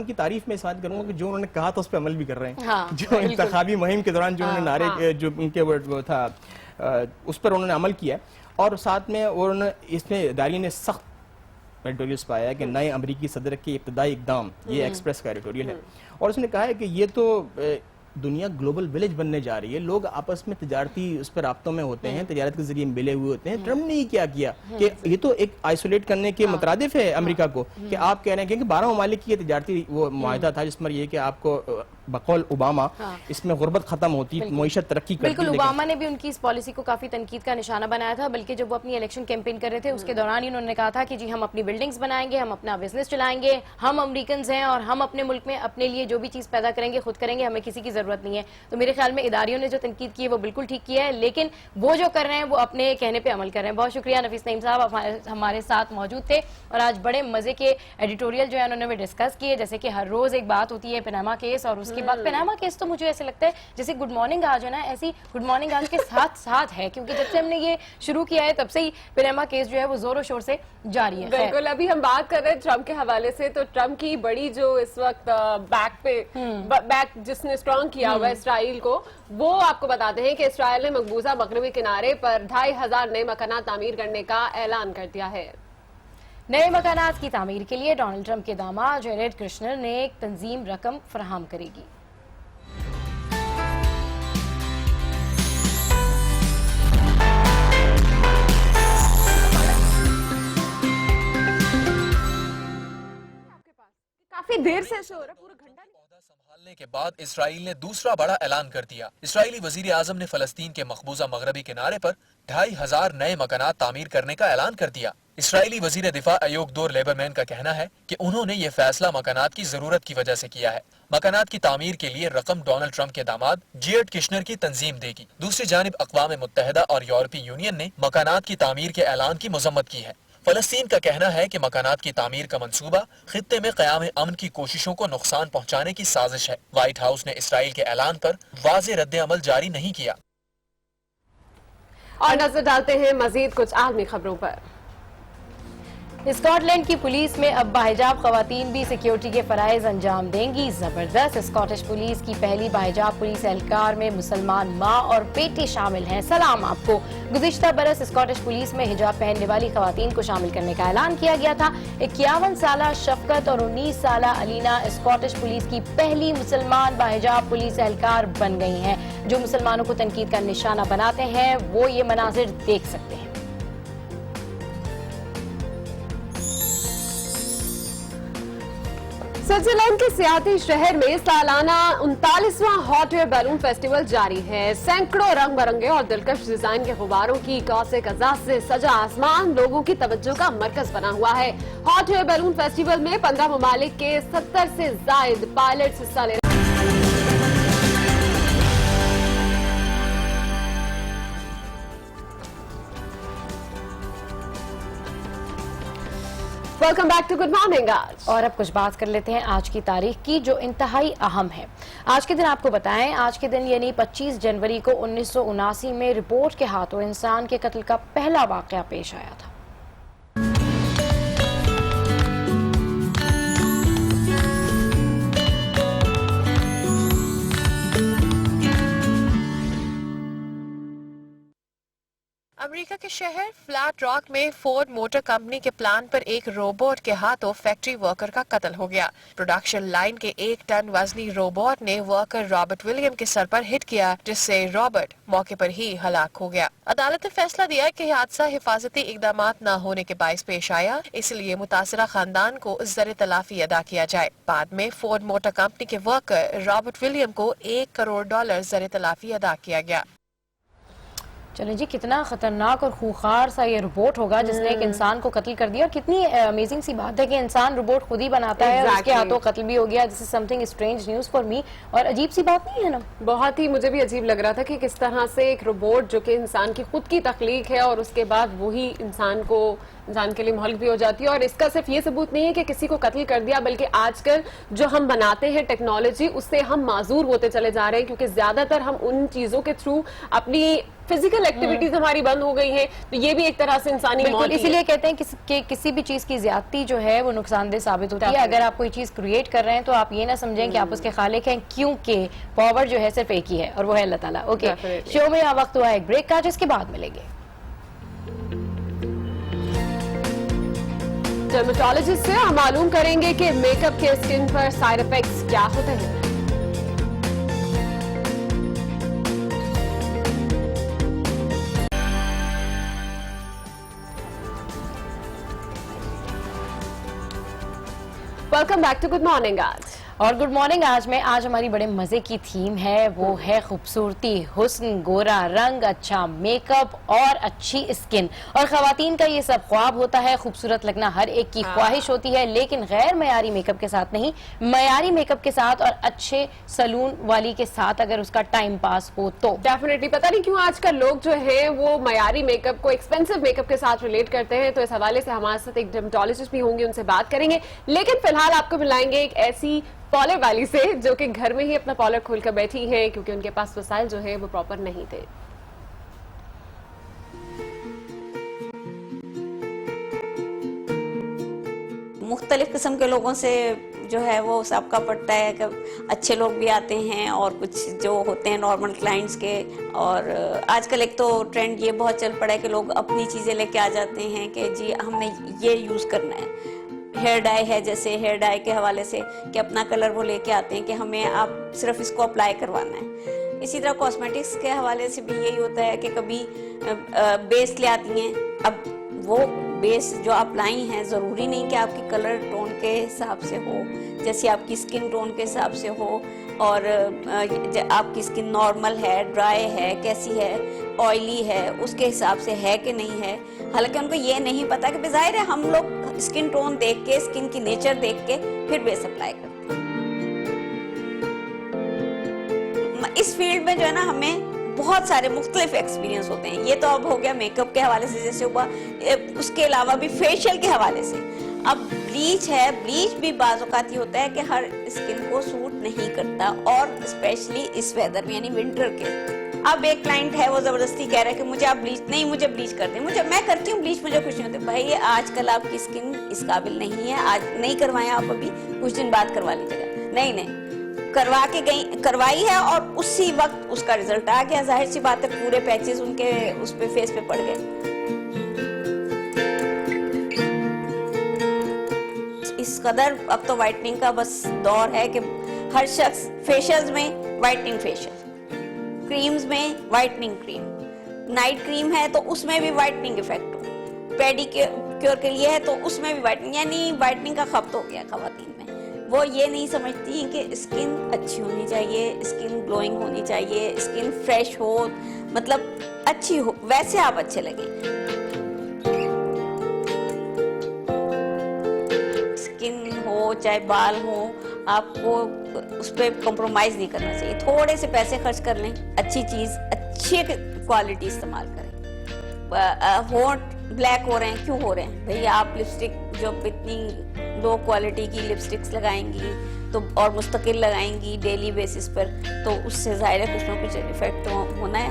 की तारीफ में इस बात करूंगा कि जो उन्होंने कहा था उस पर अमल भी कर रहे हैं। हाँ, जो इंतखाबी मुहिम के दौरान जो उन्होंने नारे जो उनके वो था उस पर उन्होंने अमल किया। और साथ में उन्होंने इसमें इदारे ने सख्त एडिटोरियल्स पाया है कि नए अमरीकी सदर के इब्तदाई इकदाम, ये एक्सप्रेस का एडिटोरियल है, और उसने कहा है कि ये तो दुनिया ग्लोबल विलेज बनने जा रही है, लोग आपस में तजारती उस पर राब्तों में होते हैं, तजारत के जरिए मिले हुए होते हैं। ट्रम्प ने ही क्या किया कि ये तो एक आइसोलेट करने के मुतरादिफ है अमेरिका को, कि आप कह रहे हैं कि 12 ममालिक की तजारती वो मुआहदा था जिसमें ये कि आपको बकौल ओबामा इसमें गुर्बत खत्म होती, मईशत तरक्की करती। बिल्कुल, ओबामा ने भी उनकी इस पॉलिसी को काफी तनकीद का निशाना बनाया था, बल्कि जब वो अपनी इलेक्शन कैंपेन कर रहे थे उसके दौरान ही उन्होंने कहा था कि जी हम अपनी बिल्डिंग्स बनाएंगे, हम अपना बिजनेस चलाएंगे, हम अमेरिकन हैं और हम अपने मुल्क में अपने लिए जो भी चीज पैदा करेंगे खुद करेंगे, हमें किसी की जरूरत नहीं है। तो मेरे ख्याल में इदारियों ने जो तनकीद की है वो बिल्कुल ठीक किया है, लेकिन वो जो कर रहे हैं वो अपने कहने पे अमल कर रहे हैं। बहुत शुक्रिया नफीस नईम साहब, आप हमारे साथ मौजूद थे और आज बड़े मजे के एडिटोरियल जो है उन्होंने डिस्कस किए। जैसे कि हर रोज एक बात होती है पनामा केस, और उसके बाद पनामा केस तो मुझे ऐसे लगता है जैसे गुड मॉर्निंग आज है ना, ऐसी गुड मॉर्निंग आज के साथ साथ है, क्योंकि जब से हमने ये शुरू किया है तब से ही पनामा केस जो है वो जोरों शोर से जारी है। बिल्कुल, अभी हम बात कर रहे हैं ट्रम्प के हवाले से, तो ट्रम्प की बड़ी जो इस वक्त बैक जिसने स्ट्रॉन्ग किया हुआ है इसराइल को, वो आपको बताते हैं कि इसराइल ने मकबूजा मगरबी किनारे पर 2500 नए मकानात तामीर करने का ऐलान कर दिया है। नए मकानात की तामीर के लिए डोनाल्ड ट्रंप के दामाद जेरेड कुशनर ने एक तंजीम रकम फराहम करेगी। काफी देर से शो हो रहा है, पूरा घंटा संभालने के बाद इसराइल ने दूसरा बड़ा ऐलान कर दिया। इसराइली वजीर आजम ने फलस्तीन के मकबूजा मगरबी किनारे पर 2500 नए मकानात तामीर करने का ऐलान कर दिया। इसराइली वजीर दिफा अयोग दोर लेबरमैन का कहना है कि उन्होंने ये फैसला मकानात की जरूरत की वजह से किया है। मकानात की तामीर के लिए रकम डोनाल्ड ट्रंप के दामाद जेरेड कुशनर की तंजीम देगी। दूसरी जानिब अक़वाम मुत्तहिदा और यूरोपीय यूनियन ने मकानात की तामीर के ऐलान की मजम्मत की है। फलस्तीन का कहना है कि मकानात की तामीर का मंसूबा खित्ते में क़याम अमन की कोशिशों को नुकसान पहुँचाने की साजिश है। व्हाइट हाउस ने इसराइल के ऐलान पर वाज़ेह रद्द अमल जारी नहीं किया। और नजर डालते हैं मजीद कुछ आलमी खबरों पर। स्कॉटलैंड की पुलिस में अब बाहिजाब खवातीन भी सिक्योरिटी के फराइज अंजाम देंगी। जबरदस्त, स्कॉटिश पुलिस की पहली बाहिजाब पुलिस एहलकार में मुसलमान माँ और बेटे शामिल हैं। सलाम आपको। गुज़िश्ता बरस स्कॉटिश पुलिस में हिजाब पहनने वाली खवातीन को शामिल करने का ऐलान किया गया था। 51 साला शफकत और 19 साला अलीना स्कॉटिश पुलिस की पहली मुसलमान बाहिजाब पुलिस एहलकार बन गई हैं। जो मुसलमानों को तनकीद का निशाना बनाते हैं वो ये मनाजिर देख सकते हैं। स्विट्जरलैंड के सियाती शहर में सालाना 39वां हॉट एयर बैलून फेस्टिवल जारी है। सैकड़ों रंग बिरंगे और दिलकश डिजाइन के गुब्बारों की कौसे कज़ा से सजा आसमान लोगों की तवज्जो का मरकज बना हुआ है। हॉट एयर बैलून फेस्टिवल में 15 ममालिक के 70 से ज्यादा पायलट्स हिस्सा ले welcome back to good morning आज। और अब कुछ बात कर लेते हैं आज की तारीख की जो इंतहाई अहम है। आज के दिन आपको बताएं, आज के दिन यानी 25 जनवरी को 1979 में रिपोर्ट के हाथों इंसान के कत्ल का पहला वाकया पेश आया था। अमेरिका के शहर फ्लैट रॉक में फोर्ड मोटर कंपनी के प्लांट पर एक रोबोट के हाथों फैक्ट्री वर्कर का कत्ल हो गया। प्रोडक्शन लाइन के 1 टन वजनी रोबोट ने वर्कर रॉबर्ट विलियम के सर पर हिट किया, जिससे रॉबर्ट मौके पर ही हलाक हो गया। अदालत ने फैसला दिया कि हादसा हिफाजती इकदाम न होने के बायस पेश आया, इसलिए मुतासरा खानदान को ज़र तलाफी अदा किया जाए। बाद में फोर्ड मोटर कंपनी के वर्कर रॉबर्ट विलियम को $1 करोड़ ज़र तलाफी अदा किया गया। चलें जी, कितना खतरनाक और खूंखार सा ये रोबोट होगा जिसने एक इंसान को कत्ल कर दिया। और कितनी अमेजिंग सी बात है कि इंसान रोबोट खुद ही बनाता है और उसके हाथों कत्ल भी हो गया। This is something strange news for me. और अजीब सी बात नहीं है ना? बहुत ही, मुझे भी अजीब लग रहा था कि किस तरह से एक रोबोट जो कि इंसान की खुद की तख्लीक है और उसके बाद वही इंसान के लिए महल भी हो जाती है। और इसका सिर्फ ये सबूत नहीं है कि किसी को कत्ल कर दिया, बल्कि आजकल जो हम बनाते हैं टेक्नोलॉजी, उससे हम माजूर होते चले जा रहे हैं, क्योंकि ज्यादातर हम उन चीजों के थ्रू अपनी फिजिकल एक्टिविटीज हमारी बंद हो गई हैं। तो ये भी एक तरह से इंसानी मौत। इसीलिए कहते हैं कि किसी भी चीज की ज्यादती जो है वो नुकसानदेह साबित होती है। अगर आप कोई चीज क्रिएट कर रहे हैं तो आप ये ना समझें कि आप उसके खालिक हैं, क्योंकि पावर जो है सिर्फ एक ही है और वो है अल्लाह ताला। ओके, शो में आ वक्त हुआ है एक ब्रेक का, जिसके बाद मिलेंगे। डर्मेटोलॉजिस्ट से हम मालूम करेंगे कि मेकअप के स्किन पर साइड इफेक्ट्स क्या होते हैं। Welcome back to good morning आज। और गुड मॉर्निंग आज हमारी बड़े मजे की थीम है, वो है खूबसूरती, हुस्न, गोरा रंग, अच्छा मेकअप और अच्छी स्किन। और खवातीन का ये सब ख्वाब होता है, खूबसूरत लगना हर एक की ख्वाहिश होती है, लेकिन गैर मयारी मेकअप के साथ नहीं, मयारी मेकअप के साथ और अच्छे सलून वाली के साथ अगर उसका टाइम पास हो तो। डेफिनेटली। पता नहीं क्यों आजकल लोग जो है वो मयारी मेकअप को एक्सपेंसिव मेकअप के साथ रिलेट करते हैं, तो इस हवाले से हमारे साथ एक डर्मेटोलॉजिस्ट भी होंगे, उनसे बात करेंगे। लेकिन फिलहाल आपको मिलाएंगे एक ऐसी पॉलर वाली से जो कि घर में ही अपना पॉलर खोलकर बैठी है, क्योंकि उनके पास वसाइल जो है वो प्रॉपर नहीं थे। मुख्तलिफ किस्म के लोगों से जो है वो सबका पड़ता है कि अच्छे लोग भी आते हैं और कुछ जो होते हैं नॉर्मल क्लाइंट्स के। और आजकल एक तो ट्रेंड ये बहुत चल पड़ा है कि लोग अपनी चीज़ें लेके आ जाते हैं कि जी हमने ये यूज़ करना है। हेयर डाई है, जैसे हेयर डाई के हवाले से कि अपना कलर वो लेके आते हैं कि हमें आप सिर्फ इसको अप्लाई करवाना है। इसी तरह कॉस्मेटिक्स के हवाले से भी यही होता है कि कभी बेस ले आती हैं। अब वो बेस जो आप लाई हैं ज़रूरी नहीं कि आपकी कलर टोन के हिसाब से हो, जैसे आपकी स्किन टोन के हिसाब से हो, और आपकी स्किन नॉर्मल है, ड्राई है, कैसी है, ऑयली है, उसके हिसाब से है कि नहीं है। हालांकि उनको ये नहीं पता कि बेज़ाहिर है हम लोग स्किन टोन देख के, स्किन की नेचर देख के फिर बेस अप्लाई करते हैं। इस फील्ड में जो है ना हमें बहुत सारे मुख्तलिफ एक्सपीरियंस होते हैं। ये तो अब हो गया मेकअप के हवाले से जैसे हुआ, उसके अलावा भी फेशियल के हवाले से। अब ब्लीच है, ब्लीच भी बाज़ औक़ात होता है कि हर स्किन को सूट नहीं करता, और स्पेशली इस वेदर में यानी विंटर के। अब एक क्लाइंट है वो जबरदस्ती कह रहा है कि मुझे आप ब्लीच नहीं, मुझे ब्लीच कर दें। मैं करती हूँ ब्लीच, मुझे कुछ नहीं होता। भाई आजकल आपकी स्किन इस काबिल नहीं है, आज नहीं करवाएं आप, अभी कुछ दिन बाद करवा लीजिएगा। नहीं करवा के गई, करवाई है और उसी वक्त उसका रिजल्ट आ गया। जाहिर सी बात है पूरे पैचेस उनके उस पे फेस पे पड़ गए। इस कदर अब तो वाइटनिंग का बस दौर है कि हर शख्स फेशियल्स में वाइटनिंग फेशियल, क्रीम्स में वाइटनिंग क्रीम, नाइट क्रीम है तो उसमें भी वाइटनिंग इफेक्ट हो, पेडिक्योर के लिए है तो उसमें भी वाइटनिंग, यानी वाइटनिंग का खपत हो गया खवातीन में। वो ये नहीं समझती कि स्किन अच्छी होनी चाहिए, स्किन ग्लोइंग होनी चाहिए, स्किन फ्रेश हो, मतलब अच्छी हो, वैसे आप अच्छे लगे। स्किन हो चाहे बाल हो, आपको उस पर कॉम्प्रोमाइज नहीं करना चाहिए। थोड़े से पैसे खर्च कर लें, अच्छी चीज, अच्छी क्वालिटी इस्तेमाल करें। होंठ ब्लैक हो रहे हैं, क्यों हो रहे हैं भाई? आप लिपस्टिक जो इतनी लो क्वालिटी की लिपस्टिक्स लगाएंगी तो और मुस्तकिल लगाएंगी डेली बेसिस पर, तो उससे ज़ाहिर है कुछ ना कुछ इफेक्ट तो होना है।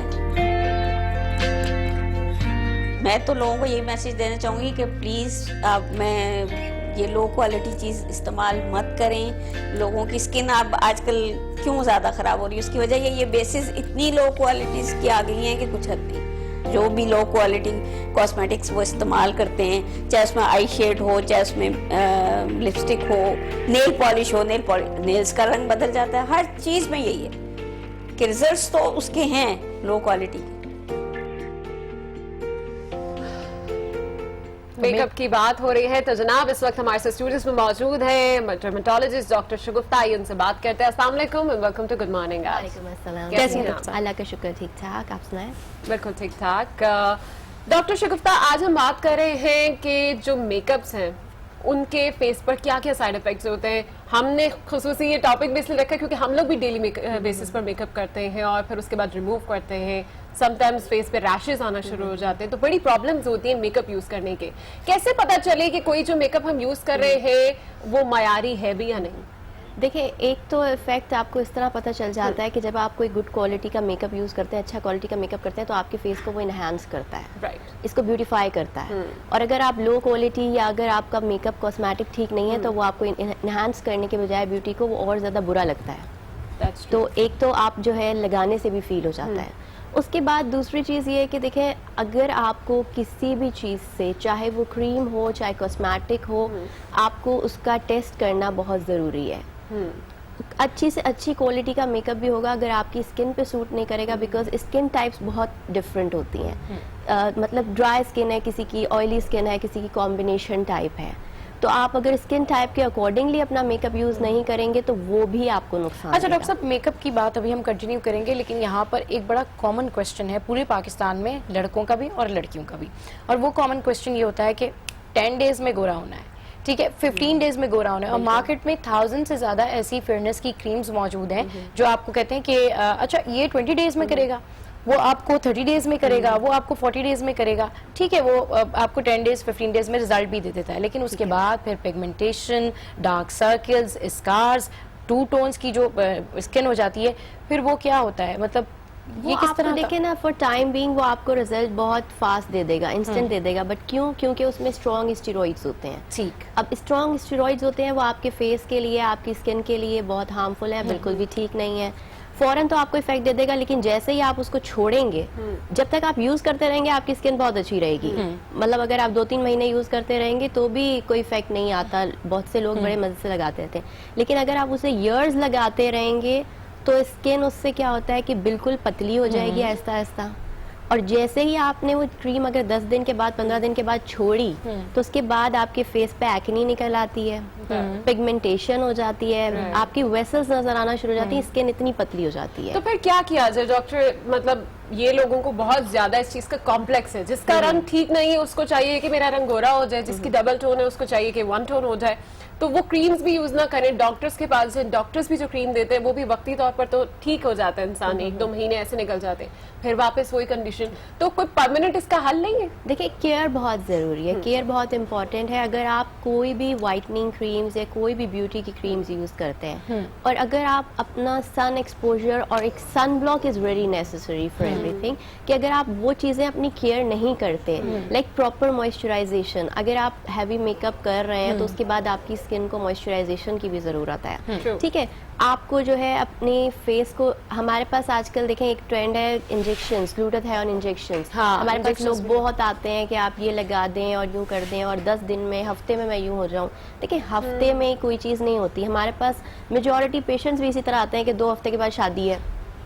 मैं तो लोगों को यही मैसेज देना चाहूँगी कि प्लीज़ मैं ये लो क्वालिटी चीज़ इस्तेमाल मत करें। लोगों की स्किन अब आजकल क्यों ज़्यादा ख़राब हो रही है, उसकी वजह ये बेसिस इतनी लो क्वालिटीज़ की आ गई हैं कि कुछ हद नहीं। जो भी लो क्वालिटी कॉस्मेटिक्स वो इस्तेमाल करते हैं, चाहे उसमें आई शेड हो, चाहे उसमें लिपस्टिक हो, नेल पॉलिश हो, नेल्स का रंग बदल जाता है, हर चीज़ में यही है कि रिजल्ट्स तो उसके हैं लो क्वालिटी के। मेकअप की बात हो रही है तो जनाब इस वक्त हमारे स्टूडियोज में मौजूद है डर्मेटोलॉजिस्ट डॉक्टर शगुफ्ता। आइए उनसे बात करते हैं। अस्सलाम वालेकुम and welcome to good morning. कैसी हैं आप? अल्लाह का शुक्र, ठीक ठाक। आप सुनाएं? बिल्कुल ठीक ठाक। डॉक्टर शगुफ्ता, आज हम बात कर रहे हैं कि जो मेकअप्स हैं उनके फेस पर क्या क्या साइड इफेक्ट्स होते हैं। हमने खुसूसी ये टॉपिक भी इसलिए रखा क्योंकि हम लोग भी डेली बेसिस पर मेकअप करते हैं और फिर उसके बाद रिमूव करते हैं। समटाइम्स फेस पे रैशेस आना शुरू हो जाते हैं, तो बड़ी प्रॉब्लम्स होती हैं मेकअप यूज करने के। कैसे पता चले कि कोई जो मेकअप हम यूज कर रहे हैं वो मयारी है भी या नहीं? देखिए, एक तो इफेक्ट आपको इस तरह पता चल जाता है कि जब आप कोई गुड क्वालिटी का मेकअप यूज करते हैं, अच्छा क्वालिटी का मेकअप करते हैं, तो आपके फेस को वो इनहांस करता है, राइट, इसको ब्यूटीफाई करता है। और अगर आप लो क्वालिटी या अगर आपका मेकअप कॉस्मेटिक ठीक नहीं है तो वो आपको इनहांस करने के बजाय ब्यूटी को वो और ज्यादा बुरा लगता है। तो एक तो आप जो है लगाने से भी फील हो जाता है। उसके बाद दूसरी चीज़ ये है कि देखें, अगर आपको किसी भी चीज़ से, चाहे वो क्रीम हो चाहे कॉस्मेटिक हो, आपको उसका टेस्ट करना बहुत ज़रूरी है। अच्छी से अच्छी क्वालिटी का मेकअप भी होगा, अगर आपकी स्किन पे सूट नहीं करेगा, बिकॉज स्किन टाइप्स बहुत डिफरेंट होती हैं। मतलब ड्राई स्किन है किसी की, ऑयली स्किन है किसी की, कॉम्बिनेशन टाइप है। तो आप अगर स्किन टाइप के अकॉर्डिंगली अपना मेकअप यूज नहीं करेंगे तो वो भी आपको नुकसान अच्छा देगा। डॉक्टर साहब, मेकअप की बात अभी हम कंटिन्यू करेंगे, लेकिन यहाँ पर एक बड़ा कॉमन क्वेश्चन है पूरे पाकिस्तान में, लड़कों का भी और लड़कियों का भी, और वो कॉमन क्वेश्चन ये होता है कि 10 डेज में गोरा होना है, ठीक है, 15 डेज में गोरा होना है, और मार्केट में 1000 से ज्यादा ऐसी फेयरनेस की क्रीम्स मौजूद हैं जो आपको कहते हैं कि अच्छा ये 20 डेज में करेगा, वो आपको 30 डेज में करेगा, वो आपको 40 डेज में करेगा, ठीक है, वो आपको 10 डेज 15 डेज में रिजल्ट भी दे देता है, लेकिन उसके बाद फिर pigmentation, dark circles, scars, two tones की जो स्किन हो जाती है, फिर वो क्या होता है, मतलब ये किस तरह देखे ना, फॉर टाइम बीइंग वो आपको रिजल्ट बहुत फास्ट दे देगा, इंस्टेंट दे देगा, बट क्यों? क्योंकि उसमें स्ट्रॉन्ग स्टेरॉइड्स होते हैं। ठीक, अब स्ट्रॉन्ग स्टेरॉइड्स होते हैं वो आपके फेस के लिए, आपकी स्किन के लिए बहुत हार्मफुल है, बिल्कुल भी ठीक नहीं है। फौरन तो आपको इफेक्ट दे देगा, लेकिन जैसे ही आप उसको छोड़ेंगे, जब तक आप यूज करते रहेंगे आपकी स्किन बहुत अच्छी रहेगी। मतलब अगर आप 2-3 महीने यूज करते रहेंगे तो भी कोई इफेक्ट नहीं आता, बहुत से लोग बड़े मजे से लगाते रहते हैं, लेकिन अगर आप उसे ईयर्स लगाते रहेंगे तो स्किन उससे क्या होता है कि बिल्कुल पतली हो जाएगी आहिस्ता आहिस्ता, और जैसे ही आपने वो क्रीम अगर 10 दिन के बाद 15 दिन के बाद छोड़ी तो उसके बाद आपके फेस पे एक्नी निकल आती है, पिगमेंटेशन हो जाती है, आपकी वेसल्स नजर आना शुरू हो जाती है, स्किन इतनी पतली हो जाती है। तो फिर क्या किया जाए डॉक्टर? मतलब ये लोगों को बहुत ज्यादा इस चीज का कॉम्प्लेक्स है, जिसका रंग ठीक नहीं है उसको चाहिए कि मेरा रंग गोरा हो जाए, जिसकी डबल टोन है उसको चाहिए कि 1 टोन हो जाए, तो वो क्रीम्स भी यूज ना करें। डॉक्टर्स के पास से डॉक्टर्स भी जो क्रीम देते हैं वो भी वक्ती तौर पर तो ठीक हो जाता है इंसान, 1-2 महीने ऐसे निकल जाते हैं, फिर वापस वही कंडीशन। तो कोई परमानेंट इसका हल नहीं है? देखिए, केयर बहुत जरूरी है, केयर बहुत इंपॉर्टेंट है। अगर आप कोई भी वाइटनिंग क्रीम्स या कोई भी ब्यूटी की क्रीम्स यूज करते हैं, और अगर आप अपना सन एक्सपोजर, और एक sun block is very necessary for everything, कि अगर आप वो चीजें अपनी केयर नहीं करते, लाइक प्रॉपर मॉइस्चराइजेशन, अगर आप हैवी मेकअप कर रहे हैं तो उसके बाद आपकी स्किन को मॉइस्चराइजेशन की भी जरूरत है, ठीक है। आपको जो है अपनी फेस को, हमारे पास आजकल देखें एक ट्रेंड है इंजेक्शंस, ग्लूटाथियोन इंजेक्शंस। हमारे पास लोग बहुत आते हैं कि आप ये लगा दें और यूं कर दें और 10 दिन में, हफ्ते में मैं यूं हो जाऊं। देखिए, हफ्ते में कोई चीज़ नहीं होती। हमारे पास मेजॉरिटी पेशेंट्स भी इसी तरह आते हैं कि 2 हफ्ते के बाद शादी है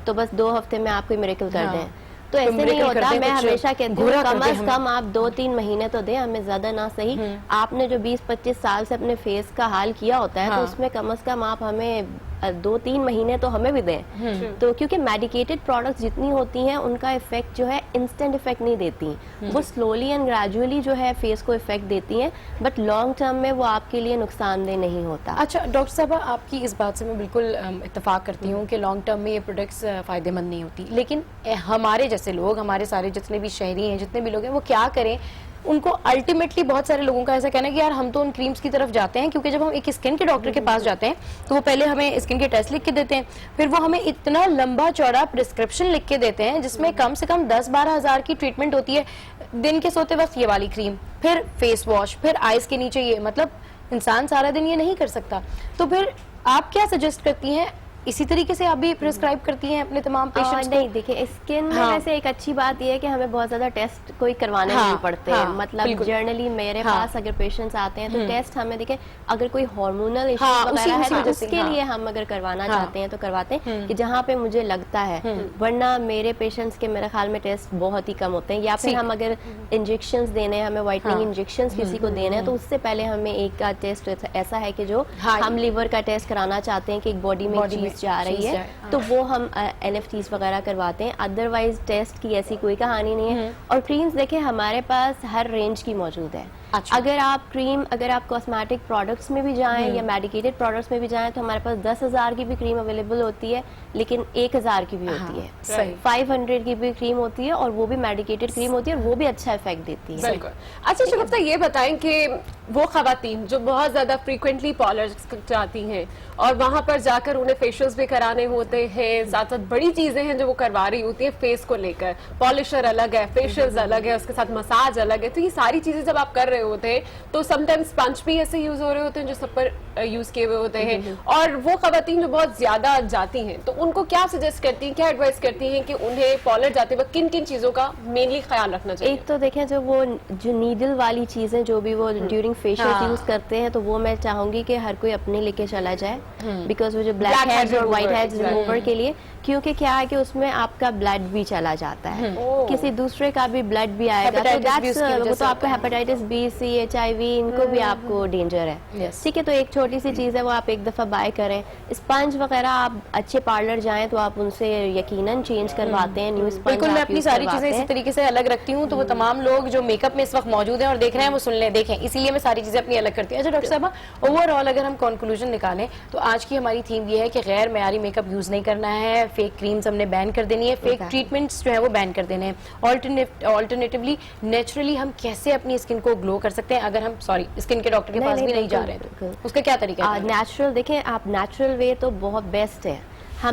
तो बस 2 हफ्ते में आप कोई मिरेकल कर दें, तो ऐसे नहीं होता। मैं हमेशा कहती हूँ कम से कम आप 2-3 महीने तो दें हमें, ज्यादा ना सही। आपने जो 20-25 साल से अपने फेस का हाल किया होता है, तो उसमें कम से कम आप हमें 2-3 महीने तो हमें भी दें। तो क्योंकि मेडिकेटेड प्रोडक्ट्स जितनी होती हैं उनका इफेक्ट जो है इंस्टेंट इफेक्ट नहीं देती, वो स्लोली एंड ग्रेजुअली जो है फेस को इफेक्ट देती हैं, बट लॉन्ग टर्म में वो आपके लिए नुकसानदेह नहीं होता। अच्छा डॉक्टर साहब, आपकी इस बात से मैं बिल्कुल इत्तेफाक करती हूँ कि लॉन्ग टर्म में ये प्रोडक्ट्स फायदेमंद नहीं होती, लेकिन हमारे जैसे लोग, हमारे सारे जितने भी शहरी हैं, जितने भी लोग हैं, वो क्या करें? उनको अल्टीमेटली बहुत सारे लोगों का ऐसा कहना है कि यार हम तो उन क्रीम्स की तरफ जाते हैं, क्योंकि जब हम एक स्किन के डॉक्टर के पास जाते हैं तो वो पहले हमें स्किन के टेस्ट लिख के देते हैं, फिर वो हमें इतना लंबा चौड़ा प्रिस्क्रिप्शन लिख के देते हैं जिसमें कम से कम 10-12 हज़ार की ट्रीटमेंट होती है। दिन के सोते वक्त ये वाली क्रीम, फिर फेस वॉश, फिर आईज के नीचे ये, मतलब इंसान सारा दिन ये नहीं कर सकता। तो फिर आप क्या सजेस्ट करती हैं? इसी तरीके से आप भी प्रिस्क्राइब करती हैं अपने तमाम पेशेंट्स को? नहीं, देखिए स्किन में वैसे एक अच्छी बात यह है कि हमें बहुत ज्यादा टेस्ट कोई करवाने नहीं पड़ते हैं। मतलब जर्नली मेरे पास अगर पेशेंट्स आते हैं तो टेस्ट हमें देखें, अगर कोई हार्मोनल इशू वगैरह है तो उसके लिए हम अगर करवाना चाहते हैं तो करवाते हैं कि जहाँ पे मुझे लगता है, वरना मेरे पेशेंट्स के मेरे ख्याल में टेस्ट बहुत ही कम होते हैं। या फिर हम अगर इंजेक्शंस देने हैं, हमें व्हाइटनिंग इंजेक्शंस किसी को देने हैं, तो उससे पहले हमें एक का टेस्ट ऐसा है कि जो हम लीवर का टेस्ट कराना चाहते हैं कि एक बॉडी में जा रही है, तो वो हम NFTs वगैरह करवाते हैं। अदरवाइज टेस्ट की ऐसी कोई कहानी नहीं है। और क्रीम्स देखें, हमारे पास हर रेंज की मौजूद है। अच्छा। अगर आप कॉस्मेटिक प्रोडक्ट्स में भी जाएं या मेडिकेटेड प्रोडक्ट्स में भी जाएं तो हमारे पास 10,000 की भी क्रीम अवेलेबल होती है, लेकिन 1,000 की भी होती है, 500 की भी क्रीम होती है, और वो भी मेडिकेटेड क्रीम होती है और वो भी अच्छा इफेक्ट देती है। अच्छा शुभता, ये बताएं कि वो खवातीन जो बहुत ज्यादा फ्रीक्वेंटली पार्लर जाती हैं और वहां पर जाकर उन्हें फेशियल्स भी कराने होते हैं, साथ साथ बड़ी चीजें हैं जो वो करवा रही होती है फेस को लेकर, पॉलिशर अलग है, फेशियल्स अलग है, उसके साथ मसाज अलग है, तो ये सारी चीजें जब आप कर रहे होते हैं तो समटाइम्स स्पंज भी ऐसे यूज हो रहे होते हैं जो सब पर यूज किए हुए होते हैं। और वो खवातीन जो बहुत ज्यादा जाती हैं तो उनको क्या सजेस्ट करती हैं, क्या एडवाइस करती हैं कि उन्हें पार्लर जाते वक्त किन किन चीजों का मेनली ख्याल रखना चाहिए? एक तो देखें, जो नीडल वाली चीजें जो भी वो ड्यूरिंग फेशियल यूज करते हैं, तो वो मैं चाहूंगी कि हर कोई अपने लेके चला जाए, बिकॉज वो जो ब्लैक हेड्स और व्हाइट हेड्स रिमूवर के लिए, क्योंकि क्या है कि उसमें आपका ब्लड भी चला जाता है, किसी दूसरे का भी ब्लड भी आएगा, तो वो तो आपको हेपेटाइटिस बी AC, HIV इनको भी आपको डेंजर है। ठीक है, तो एक छोटी सी चीज़ है वो आप एक दफ़ा बाय करें। स्पंज वगैरह आप अच्छे पार्लर जाएं तो आप उनसे यकीनन चेंज करवाते हैं, न्यू स्पंज। बिल्कुल, मैं अपनी सारी चीजें इसी तरीके से अलग रखती हूँ, तो वो तमाम लोग जो मेकअप में इस वक्त मौजूद हैं और देख रहे हैं वो सुन लें, देखें, इसीलिए मैं सारी चीजें अपनी अलग करती हूँ। अच्छा डॉक्टर साहब, ओवरऑल अगर हम कंक्लूजन निकालें तो आज की हमारी थीम ये है कि गैर मयारी मेकअप यूज नहीं करना है, फेक क्रीम्स हमने बैन कर देनी है, फेक ट्रीटमेंट्स जो है वो बैन कर देने हैं। ऑल्टरनेटिवली नेचुरली हम कैसे अपनी स्किन को ग्लो कर सकते हैं, अगर हम स्किन के डॉक्टर के पास भी नहीं जा रहे हैं, उसका क्या तरीका है? नेचुरल देखें आप, नेचुरल वे तो बहुत बेस्ट है।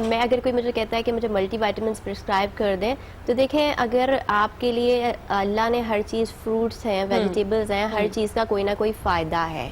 मैं अगर कोई मुझे कहता है कि मुझे मल्टीविटामिन्स प्रिस्क्राइब कर दें, तो देखें अगर आपके लिए अल्लाह ने हर चीज़, फ्रूट्स हैं, वेजिटेबल्स हैं, हर चीज़ का कोई ना कोई फ़ायदा है।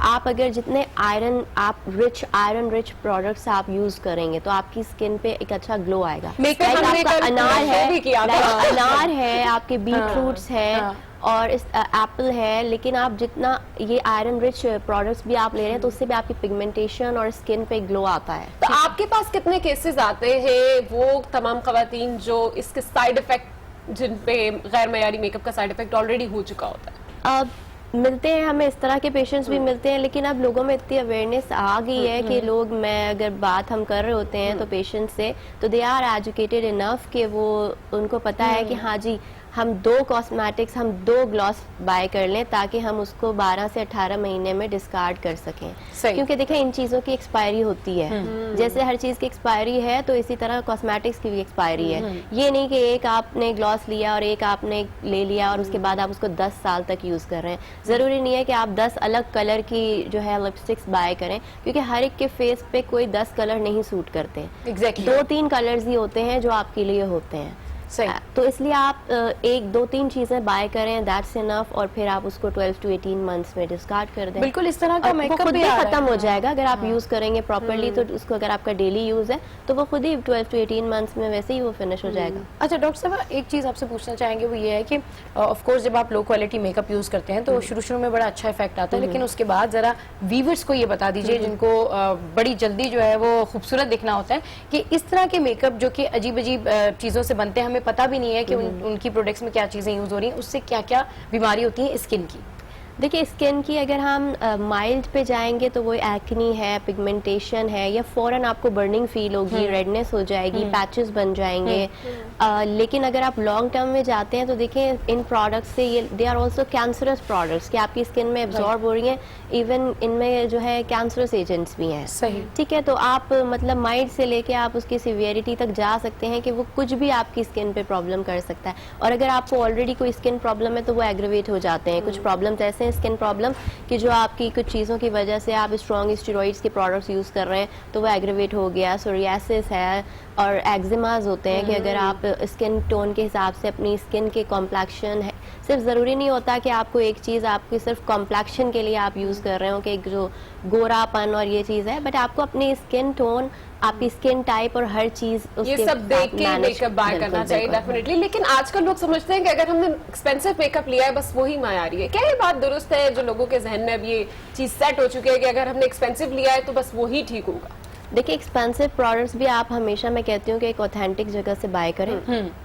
आप अगर जितने आयरन रिच प्रोडक्ट्स आप यूज़ करेंगे तो आपकी स्किन पे एक अच्छा ग्लो आएगा। आपका अनार है, आपके बीटरूट्स है और इस एप्पल है, लेकिन आप जितना ये आयरन रिच प्रोडक्ट्स भी आप ले रहे हैं तो उससे भी आपकी पिगमेंटेशन और स्किन पे ग्लो आता है। तो आपके पास कितने केसेस आते हैं वो तमाम खवातीन जो इसके साइड इफेक्ट, जिन पे गैर मयारी मेकअप का साइड इफेक्ट ऑलरेडी हो चुका होता है? अब मिलते हैं, हमें इस तरह के पेशेंट्स भी मिलते हैं, लेकिन अब लोगों में इतनी अवेयरनेस आ गई है कि लोग, मैं अगर बात हम कर रहे होते हैं तो पेशेंट्स से, तो दे आर एजुकेटेड इनफ कि वो, उनको पता है कि हाँ जी हम 2 कॉस्मेटिक्स, हम 2 ग्लॉस बाय कर लें ताकि हम उसको 12 से 18 महीने में डिस्कार्ड कर सकें। क्योंकि देखें इन चीज़ों की एक्सपायरी होती है, जैसे हर चीज़ की एक्सपायरी है तो इसी तरह कॉस्मेटिक्स की भी एक्सपायरी है। ये नहीं कि एक आपने ग्लॉस लिया और एक आपने ले लिया और उसके बाद आप उसको 10 साल तक यूज़ कर रहे हैं। ज़रूरी नहीं है कि आप 10 अलग कलर की जो है लिपस्टिक्स बाय करें, क्योंकि हर एक के फेस पे कोई 10 कलर नहीं सूट करते। एग्जैक्टली 2-3 कलर्स ही होते हैं जो आपके लिए होते हैं। तो इसलिए आप 1-2-3 चीजें बाय करें, दैट्स इनफ, और फिर आप उसको 12 to 18 मंथ्स में डिस्कार्ड कर दें। बिल्कुल इस तरह का मेकअप खुद ही खत्म हो जाएगा अगर आप यूज करेंगे प्रॉपर्ली, तो उसको अगर आपका डेली यूज है तो वो खुद ही 12 to 18 मंथ्स में वैसे ही वो फिनिश हो जाएगा। अच्छा डॉक्टर साहब, एक चीज आपसे पूछना चाहेंगे वो ये है कि ऑफ कोर्स जब आप लो क्वालिटी मेकअप यूज करते हैं तो शुरू में बड़ा अच्छा इफेक्ट आता है, लेकिन उसके बाद जरा व्यूअर्स को ये बता दीजिए जिनको बड़ी जल्दी जो है वो खूबसूरत दिखना होता है, कि इस तरह के मेकअप जो कि अजीब अजीब चीजों से बनते हैं, हमें पता भी नहीं है कि उनकी प्रोडक्ट्स में क्या चीजें यूज हो रही हैं, उससे क्या क्या बीमारी होती है स्किन की? देखिए स्किन की अगर हम माइल्ड पे जाएंगे तो वो एक्नी है, पिगमेंटेशन है, या फौरन आपको बर्निंग फील होगी, रेडनेस हो जाएगी, पैचेस बन जाएंगे। लेकिन अगर आप लॉन्ग टर्म में जाते हैं तो देखें इन प्रोडक्ट्स से ये they are also cancerous products कि आपकी स्किन में एब्जॉर्ब हो रही हैं, इवन इनमें जो है कैंसरस एजेंट्स भी हैं। सही, ठीक है, तो आप मतलब माइल्ड से लेके आप उसकी सीवियरिटी तक जा सकते हैं कि वो कुछ भी आपकी स्किन पे प्रॉब्लम कर सकता है। और अगर आपको ऑलरेडी कोई स्किन प्रॉब्लम है तो वो एग्रेवेट हो जाते हैं। कुछ प्रॉब्लम्स ऐसे स्किन प्रॉब्लम कि जो आपकी कुछ चीज़ों की वजह से आप स्ट्रॉन्ग स्टेरॉइड्स के प्रोडक्ट्स यूज़ कर रहे हैं तो वो एग्रेवेट हो गया। सोरियासिस है और एक्जिमाज होते हैं कि अगर आप स्किन टोन के हिसाब से अपनी स्किन के कॉम्प्लेक्शन है, सिर्फ ज़रूरी नहीं होता कि आपको एक चीज़ आपकी सिर्फ कॉम्प्लेक्शन के लिए आप यूज़ कर रहे हो कि जो गोरापन और ये चीज़ है, बट आपको अपनी स्किन टोन, आपकी स्किन टाइप और हर चीज ये सब देख के मेकअप बाय करना चाहिए डेफिनेटली। लेकिन आजकल लोग समझते हैं कि अगर हमने एक्सपेंसिव मेकअप लिया है बस वही मायारी है। क्या ये बात दुरुस्त है? जो लोगों के जहन में अब ये चीज सेट हो चुकी है कि अगर हमने एक्सपेंसिव लिया है तो बस वही ठीक होगा। देखिए एक्सपेंसिव प्रोडक्ट्स भी आप हमेशा, मैं कहती हूँ कि एक ऑथेंटिक जगह से बाय करें,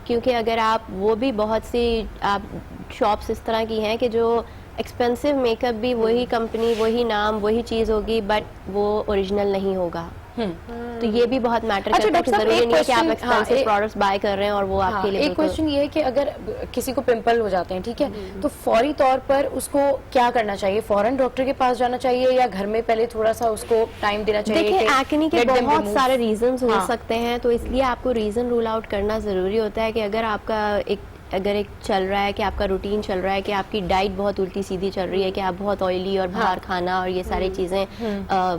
क्योंकि अगर आप वो भी बहुत सी आप शॉप्स इस तरह की हैं कि जो एक्सपेंसिव मेकअप भी वही कंपनी, वही नाम, वही चीज होगी, बट वो ओरिजिनल नहीं होगा। तो ये भी बहुत मैटर करता है कि जरूरी नहीं है कि आप एक्सपेंसिव प्रोडक्ट्स बाय कर रहे हैं और वो आपके लिए। एक क्वेश्चन ये है कि अगर किसी को पिंपल हो जाते हैं, ठीक है, तो फौरी तौर पर उसको क्या करना चाहिए? फौरन डॉक्टर के पास जाना चाहिए या घर में पहले थोड़ा सा उसको टाइम देना चाहिए? देखिए एक्ने के बहुत सारे रीजंस हो सकते हैं, तो इसलिए आपको रीजन रूल आउट करना जरूरी होता है कि अगर आपका अगर एक चल रहा है कि आपका रूटीन चल रहा है कि आपकी डाइट बहुत उल्टी सीधी चल रही है, कि आप बहुत ऑयली और बाहर खाना और ये सारी चीजें,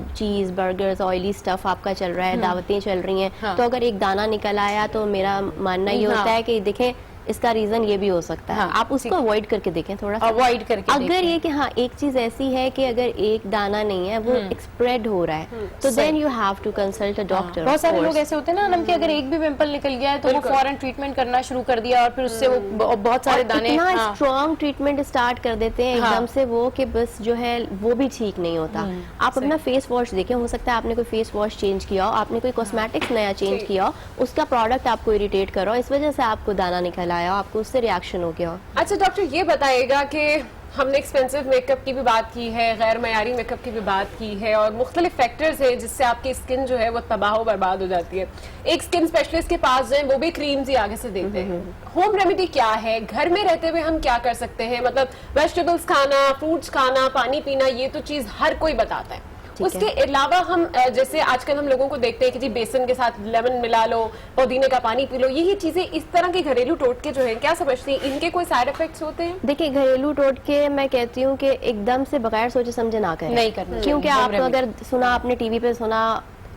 चीज, बर्गर्स, ऑयली स्टफ आपका चल रहा है, दावतें चल रही हैं, तो अगर एक दाना निकल आया तो मेरा मानना ये होता है कि देखें इसका रीजन ये भी हो सकता है। आप उसको अवॉइड करके देखें, थोड़ा सा अवॉइड करके अगर ये कि हाँ एक चीज ऐसी है कि अगर एक दाना नहीं है, वो स्प्रेड हो रहा है, तो then you have to consult a doctor. बहुत सारे लोग ऐसे होते हैं ना कि अगर एक भी पिंपल निकल गया है तो वो फौरन ट्रीटमेंट करना शुरू कर दिया और फिर उससे वो बहुत सारे दाने, इतना स्ट्रॉन्ग ट्रीटमेंट स्टार्ट कर देते हैं एकदम से वो कि बस जो है वो भी ठीक नहीं होता। आप अपना फेस वॉश देखें, हो सकता है आपने कोई फेस वॉश चेंज किया हो, आपने कोई कॉस्मेटिक्स नया चेंज किया हो, उसका प्रोडक्ट आपको इरिटेट कर रहा हो, इस वजह से आपको दाना निकल आया हो, आपको उससे रिएक्शन हो गया हो। अच्छा डॉक्टर ये बताइएगा कि हमने एक्सपेंसिव मेकअप की भी बात की है, गैर मयारी मेकअप की भी बात की है और मुख्तलिफ फैक्टर्स हैं जिससे आपकी स्किन जो है वो तबाह बर्बाद हो जाती है। एक स्किन स्पेशलिस्ट के पास जाएं, वो भी क्रीम्स ही आगे से देते हैं। होम रेमेडी क्या है, घर में रहते हुए हम क्या कर सकते हैं? मतलब वेजिटेबल्स खाना, फ्रूट्स खाना, पानी पीना, ये तो चीज हर कोई बताता है। उसके अलावा हम जैसे आजकल हम लोगों को देखते हैं कि जी बेसन के साथ लेमन मिला लो, पुदीने का पानी पी लो, यही चीजें इस तरह के घरेलू टोटके जो हैं, क्या समझती हैं इनके कोई साइड इफेक्ट्स होते हैं? देखिए, घरेलू टोटके मैं कहती हूँ कि एकदम से बगैर सोचे समझे ना करें, नहीं करना, क्योंकि आपको अगर सुना, आपने टीवी पे सुना,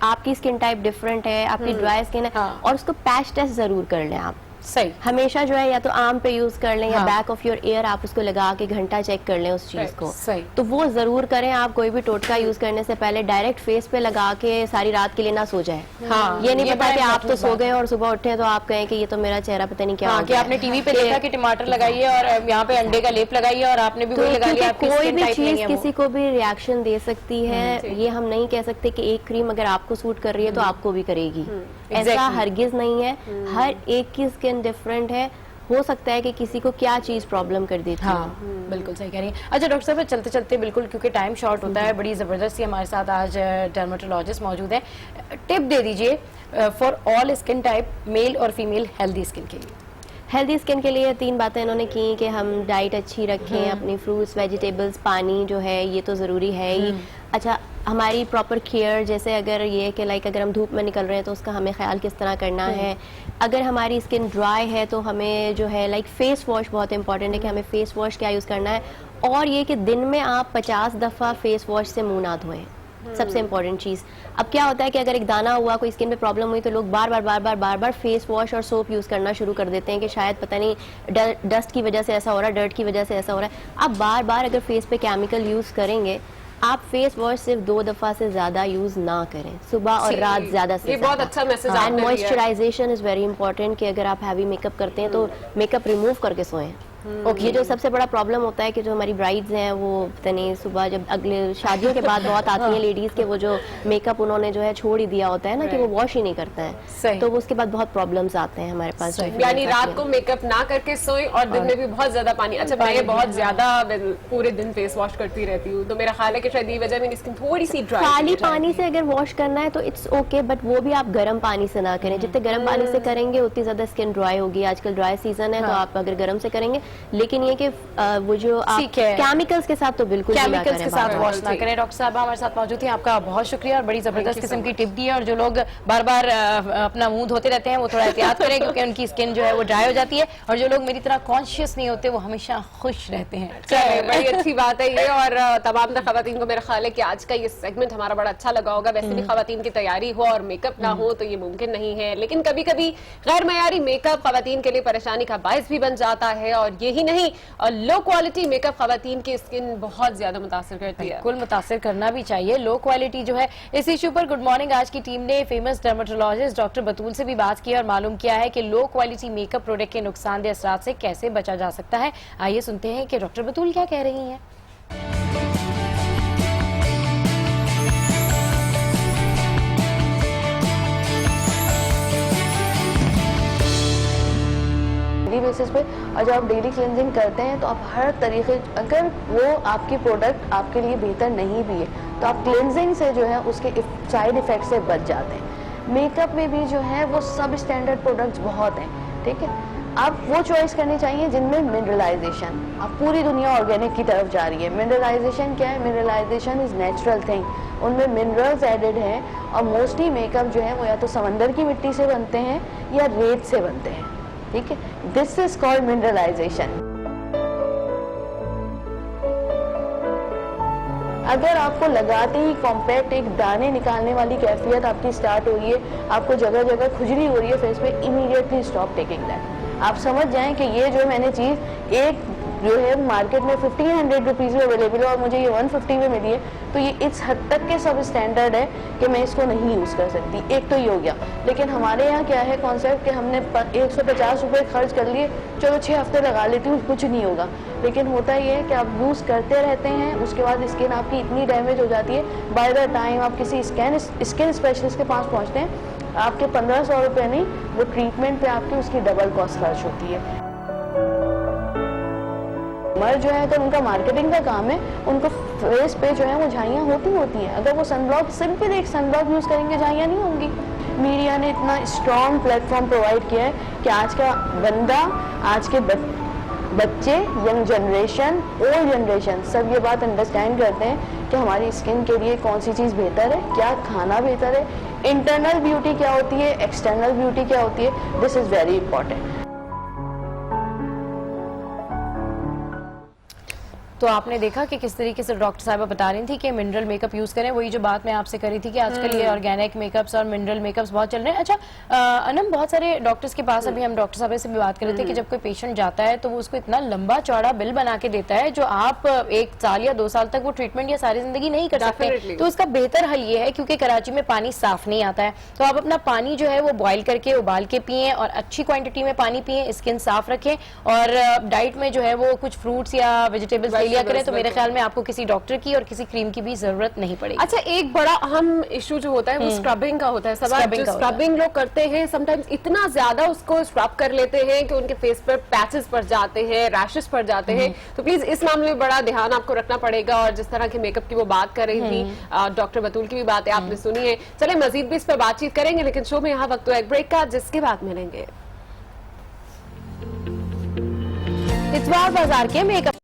आपकी स्किन टाइप डिफरेंट है, आपकी ड्राई स्किन है, और उसको पैच टेस्ट जरूर कर लें आप। सही, हमेशा जो है या तो आर्म पे यूज कर लें या बैक ऑफ योर ईयर आप उसको लगा के घंटा चेक कर लें उस चीज को। सही, तो वो जरूर करें। आप कोई भी टोटका यूज करने से पहले डायरेक्ट फेस पे लगा के सारी रात के लिए ना सो जाए। ये नहीं पता कि आप तो सो गए और सुबह उठे तो आप कहें कि ये तो मेरा चेहरा पता नहीं क्या हो कि आपने टीवी पे देखा कि टमाटर लगाइए और यहाँ पे अंडे का लेप लगाइए और आपने भी वही लगा लिया। कोई भी चीज किसी को भी रिएक्शन दे सकती है। ये हम नहीं कह सकते कि एक क्रीम अगर आपको सूट कर रही है तो आपको भी करेगी, ऐसा हरगिज नहीं है। हर एक की स्किन डिफरेंट है, हो सकता है कि किसी को क्या चीज प्रॉब्लम कर देती है। बिल्कुल सही कह रही हैं। अच्छा डॉक्टर साहब, चलते चलते बिल्कुल क्योंकि टाइम शॉर्ट होता है, बड़ी जबरदस्ती हमारे साथ आज डर्मेटोलॉजिस्ट मौजूद है, टिप दे दीजिए for all skin type, male और फीमेल, हेल्दी स्किन के लिए। हेल्दी स्किन के लिए 3 बातें इन्होंने की कि हम डाइट अच्छी रखें, अपनी फ्रूट्स, वेजिटेबल्स, पानी जो है ये तो ज़रूरी है ही। अच्छा, हमारी प्रॉपर केयर, जैसे अगर ये कि लाइक अगर हम धूप में निकल रहे हैं तो उसका हमें ख्याल किस तरह करना है। अगर हमारी स्किन ड्राई है तो हमें जो है लाइक फेस वॉश बहुत इंपॉर्टेंट है कि हमें फेस वॉश क्या यूज़ करना है, और ये कि दिन में आप 50 दफ़ा फेस वॉश से मुँह ना धोएं, सबसे इम्पोर्टेंट चीज़। अब क्या होता है कि अगर एक दाना हुआ, कोई स्किन पे प्रॉब्लम हुई तो लोग बार बार फेस वॉश और सोप यूज़ करना शुरू कर देते हैं कि शायद पता नहीं डस्ट की वजह से ऐसा हो रहा है, डर्ट की वजह से ऐसा हो रहा है। आप बार बार अगर फेस पे केमिकल यूज़ करेंगे, आप फेस वॉश सिर्फ 2 दफ़ा से ज़्यादा यूज़ ना करें, सुबह और रात ज़्यादा से ज़्यादा। बहुत अच्छा मैसेज आपने दिया है। मॉइस्चराइजेशन इज़ वेरी इंपॉर्टेंट कि अगर आप हैवी मेकअप करते हैं तो मेकअप रिमूव करके सोएं। ये जो सबसे बड़ा प्रॉब्लम होता है कि जो हमारी ब्राइड्स हैं वो पता नहीं सुबह जब अगले शादियों के बाद बहुत आती हैं लेडीज के, वो जो मेकअप उन्होंने जो है छोड़ ही दिया होता है ना कि वो वॉश ही नहीं करते हैं, तो उसके बाद बहुत प्रॉब्लम्स आते हैं हमारे पास। यानी रात को मेकअप ना करके सोएं और दिन में भी बहुत ज्यादा पानी। अच्छा, मैं बहुत ज्यादा पूरे दिन फेस वॉश करती रहती हूँ, तो मेरा ख्याल है कि शायद ये वजह मेरी स्किन थोड़ी सी ड्राई। खाली पानी से अगर वॉश करना है तो इट्स ओके, बट वो भी आप गर्म पानी से ना करें। जितने गर्म पानी से करेंगे उतनी ज्यादा स्किन ड्राई होगी। आजकल ड्राई सीजन है तो आप अगर गर्म से करेंगे, लेकिन ये कि वो जो आप केमिकल्स के साथ तो बिल्कुल केमिकल्स के साथ वॉश ना करें। डॉक्टर साहब हमारे साथ मौजूद हैं, आपका बहुत शुक्रिया और बड़ी जबरदस्त किस्म की टिप दी है। और जो लोग बार बार अपना मुंह धोते रहते हैं वो थोड़ा एहतियात करें क्योंकि उनकी स्किन जो है वो ड्राई हो जाती है, और जो लोग मेरी तरह कॉन्शियस नहीं होते वो हमेशा खुश रहते हैं। बड़ी अच्छी बात है ये, और तमाम खवातीन को मेरा ख्याल है कि आज का ये सेगमेंट हमारा बड़ा अच्छा लगा होगा। वैसे भी खवातीन की तैयारी हो और मेकअप ना हो तो ये मुमकिन नहीं है, लेकिन कभी कभी गैर मयारी मेकअप खवातीन के लिए परेशानी का बायस भी बन जाता है। और यही नहीं, और लो क्वालिटी मेकअप खवातीन की स्किन बहुत ज्यादा मुतासर करती है। बिल्कुल मुतासर करना भी चाहिए, लो क्वालिटी जो है। इस इशू पर गुड मॉर्निंग आज की टीम ने फेमस डर्मेटोलॉजिस्ट डॉक्टर बतूल से भी बात की और मालूम किया है कि लो क्वालिटी मेकअप प्रोडक्ट के नुकसानदेह असरात से कैसे बचा जा सकता है। आइए सुनते हैं कि डॉक्टर बतूल क्या कह रही हैं। डेली बेसिस पे, और जब आप डेली क्लेंजिंग करते हैं तो आप हर तरीके, अगर वो आपकी प्रोडक्ट आपके लिए बेहतर नहीं भी है तो आप क्लेंजिंग से जो है उसके साइड इफेक्ट से बच जाते हैं। मेकअप में भी जो है वो सब स्टैंडर्ड प्रोडक्ट्स बहुत हैं, ठीक है। आप वो चॉइस करनी चाहिए जिनमें मिनरलाइजेशन, अब पूरी दुनिया ऑर्गेनिक की तरफ जा रही है। मिनरलाइजेशन क्या है? मिनरलाइजेशन इज नेचुरल थिंग, उनमें मिनरल्स एडेड हैं, और मोस्टली मेकअप जो है वो या तो समंदर की मिट्टी से बनते हैं या रेत से बनते हैं, ठीक है। This is called mineralization. अगर आपको लगाते ही कॉम्पैक्ट एक दाने निकालने वाली कैफियत आपकी स्टार्ट हो रही है, आपको जगह जगह खुजली हो रही है फेस पे, इमीडिएटली स्टॉप टेकिंग दैट। आप समझ जाएं कि ये जो मैंने चीज़ एक जो है मार्केट में 1500 रुपीज़ में अवेलेबल है और मुझे ये 150 में मिली है, तो ये इस हद तक के सब स्टैंडर्ड है कि मैं इसको नहीं यूज़ कर सकती। एक तो ये हो गया। लेकिन हमारे यहाँ क्या है कॉन्सेप्ट कि हमने 150 रुपये खर्च कर लिए, चलो 6 हफ्ते लगा लेती हूँ, कुछ नहीं होगा। लेकिन होता ये है कि आप यूज़ करते रहते हैं, उसके बाद स्किन आपकी इतनी डैमेज हो जाती है, बाय द टाइम आप किसी स्किन स्पेशलिस्ट के पास पहुँचते हैं, आपके 1500 रुपये नहीं, वो ट्रीटमेंट पे आपकी उसकी डबल कॉस्ट खर्च होती है। मर जो है अगर उनका मार्केटिंग का काम है, उनको फेस पे जो है वो झाइयाँ होती हैं। अगर वो सनब्लॉक सिर्फ एक सनब्लॉक यूज करेंगे झाइयाँ नहीं होंगी। मीडिया ने इतना स्ट्रॉन्ग प्लेटफॉर्म प्रोवाइड किया है कि आज का बंदा, आज के बच्चे, यंग जनरेशन, ओल्ड जनरेशन सब ये बात अंडरस्टैंड करते हैं कि हमारी स्किन के लिए कौन सी चीज़ बेहतर है, क्या खाना बेहतर है, इंटरनल ब्यूटी क्या होती है, एक्सटर्नल ब्यूटी क्या होती है। This is very important. तो आपने देखा कि किस तरीके से डॉक्टर साहिबा बता रही थी कि मिनरल मेकअप यूज करें। वही जो बात मैं आपसे करी थी कि आजकल ये ऑर्गेनिक मेकअप्स और मिनरल मेकअप्स बहुत चल रहे हैं। अच्छा अनम, बहुत सारे डॉक्टर्स के पास, अभी हम डॉक्टर साहब से भी बात कर रहे थे कि जब कोई पेशेंट जाता है तो वो उसको इतना लंबा चौड़ा बिल बना के देता है जो आप 1 साल या 2 साल तक वो ट्रीटमेंट या सारी जिंदगी नहीं कर सकते। तो इसका बेहतर हल ये है, क्योंकि कराची में पानी साफ नहीं आता है, तो आप अपना पानी जो है वो बॉयल करके उबाल के पिए और अच्छी क्वांटिटी में पानी पिए, स्किन साफ रखें और डाइट में जो है वो कुछ फ्रूट्स या वेजिटेबल्स ले लिया करें। तो मेरे ख्याल में आपको किसी डॉक्टर की और किसी क्रीम की भी जरूरत नहीं पड़ेगी। अच्छा, एक बड़ा अहम इशू जो होता है वो स्क्रबिंग का होता है। स्क्रबिंग लोग करते हैं, समटाइम्स इतना ज्यादा उसको स्क्रब कर लेते हैं कि उनके फेस पर पैचेस पड़ जाते हैं, रैशेस पड़ जाते हैं। तो प्लीज इस मामले में बड़ा ध्यान आपको रखना पड़ेगा। और जिस तरह के मेकअप की वो बात कर रही थी, डॉक्टर बतूल की भी बात है आपने सुनी है। चले मजीद भी इस पर बातचीत करेंगे, लेकिन शो में यहाँ वक्त एक ब्रेक का, जिसके बाद मिलेंगे इतवार बाजार के makeup.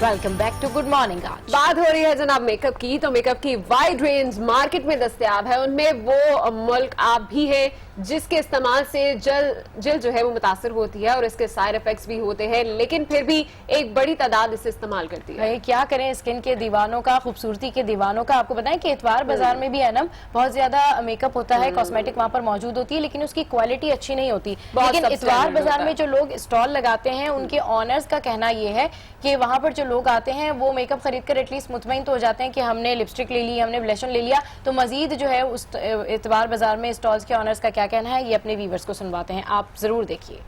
Welcome back to good morning. आज बात हो रही है जनाब मेकअप की, तो मेकअप की वाइड रेंज मार्केट में दस्तयाब है। उनमें वो मुल्क आप भी है जिसके इस्तेमाल से जल्द जो है वो मुतासर होती है और इसके साइड इफेक्ट्स भी होते हैं, लेकिन फिर भी एक बड़ी तादाद इसे इस्तेमाल करती है। क्या करें, स्किन के दीवानों का, खूबसूरती के दीवानों का। आपको बताएं कि इतवार बाजार में भी अनम बहुत ज्यादा मेकअप होता है, कॉस्मेटिक वहाँ पर मौजूद होती है, लेकिन उसकी क्वालिटी अच्छी नहीं होती। लेकिन इतवार बाजार में जो लोग स्टॉल लगाते हैं उनके ऑनर्स का कहना यह है कि वहाँ पर जो लोग आते हैं वो मेकअप खरीद कर एटलीस्ट मुतमईन तो हो जाते हैं कि हमने लिपस्टिक ले ली, हमने ब्लशन ले लिया। तो मजीद जो है उस इतवार बाजार में स्टॉल्स के ऑनर्स का क्या कहना है, ये अपने व्यूवर्स को सुनवाते हैं, आप जरूर देखिए।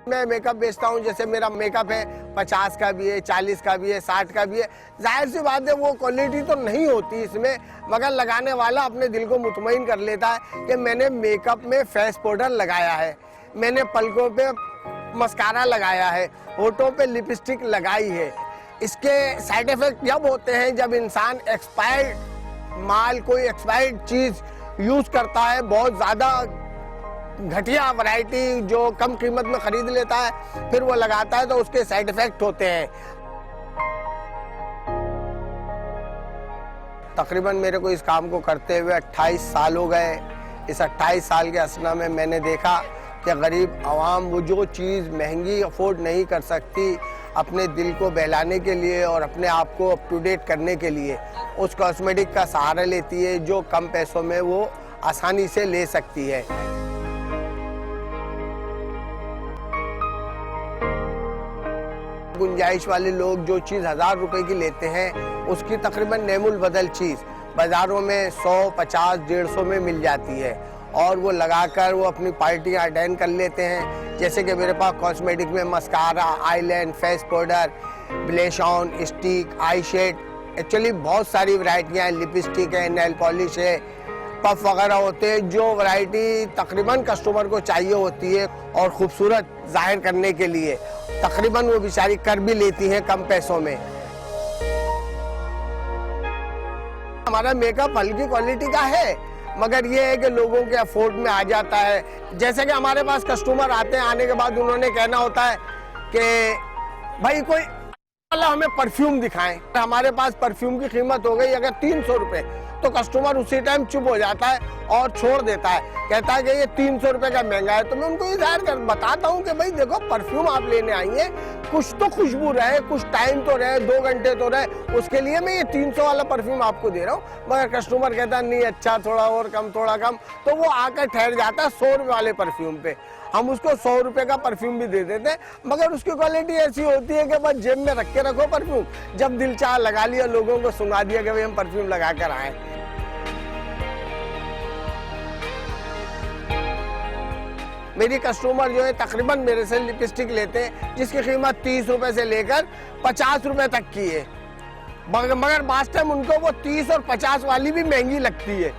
मैं मेकअप बेचता हूं, जैसे मेरा मेकअप है 50 का भी है, 40 का भी है, 60 का भी है। जाहिर सी बात है वो क्वालिटी तो नहीं होती इसमें, मगर लगाने वाला अपने दिल को मुतमईन कर लेता है कि मैंने मेकअप में फेस पाउडर लगाया है, मैंने पलकों पे मस्कारा लगाया है, होठों पे लिपस्टिक लगाई है। इसके साइड इफेक्ट जब होते हैं जब इंसान एक्सपायर्ड माल, कोई एक्सपायर्ड चीज यूज करता है, बहुत ज्यादा घटिया वैरायटी जो कम कीमत में खरीद लेता है, फिर वो लगाता है तो उसके साइड इफेक्ट होते हैं। तकरीबन मेरे को इस काम को करते हुए 28 साल हो गए। इस 28 साल के असना में मैंने देखा कि गरीब आवाम वो जो चीज़ महंगी अफोर्ड नहीं कर सकती, अपने दिल को बहलाने के लिए और अपने आप को अप टू डेट करने के लिए उस कॉस्मेटिक का सहारा लेती है जो कम पैसों में वो आसानी से ले सकती है। गुंजाइश वाले लोग जो चीज़ 1000 रुपए की लेते हैं उसकी तकरीबन नेमुल बदल चीज़ बाज़ारों में 100, 50, 150 में मिल जाती है और वो लगाकर वो अपनी पार्टियाँ अटेंड कर लेते हैं। जैसे कि मेरे पास कॉस्मेटिक में mascara, eyeliner, face powder, blush on, stick, eye shade, actually बहुत सारी वैरायटियाँ हैं, लिपस्टिक है, नेल पॉलिश है, पफ वगैरह होते हैं, जो वैरायटी तकरीबन कस्टमर को चाहिए होती है और खूबसूरत जाहिर करने के लिए तकरीबन वो बेचारी कर भी लेती हैं कम पैसों में। हमारा मेकअप हल्की क्वालिटी का है, मगर ये है कि लोगों के अफोर्ड में आ जाता है। जैसे कि हमारे पास कस्टमर आते हैं, आने के बाद उन्होंने कहना होता है कि भाई कोई हमें परफ्यूम दिखाएं। हमारे पास परफ्यूम की कीमत हो गई अगर 300 रुपए, तो कस्टमर उसी टाइम चुप हो जाता है और छोड़ देता है, कहता है कि ये 300 रुपए का महंगा है। तो मैं उनको ये जाहिर कर बताता हूँ कि भाई देखो परफ्यूम आप लेने आई है, कुछ तो खुशबू रहे, कुछ टाइम तो रहे, 2 घंटे तो रहे, उसके लिए मैं ये 300 वाला परफ्यूम आपको दे रहा हूँ। मगर कस्टमर कहता है नहीं अच्छा थोड़ा और कम, थोड़ा कम, तो वो आकर ठहर जाता है 100 रुपए वाले परफ्यूम पे। हम उसको 100 रुपए का परफ्यूम भी दे देते हैं, मगर उसकी क्वालिटी ऐसी होती है कि बस जेब में रख के रखो परफ्यूम, जब दिल चाह लगा लिया, लोगों को सुना दिया कि भाई हम परफ्यूम लगा कर आए। मेरी कस्टमर जो है तकरीबन मेरे से लिपस्टिक लेते हैं जिसकी कीमत 30 रुपए से लेकर 50 रुपए तक की है, मगर बास टाइम उनको वो 30 और 50 वाली भी महंगी लगती है।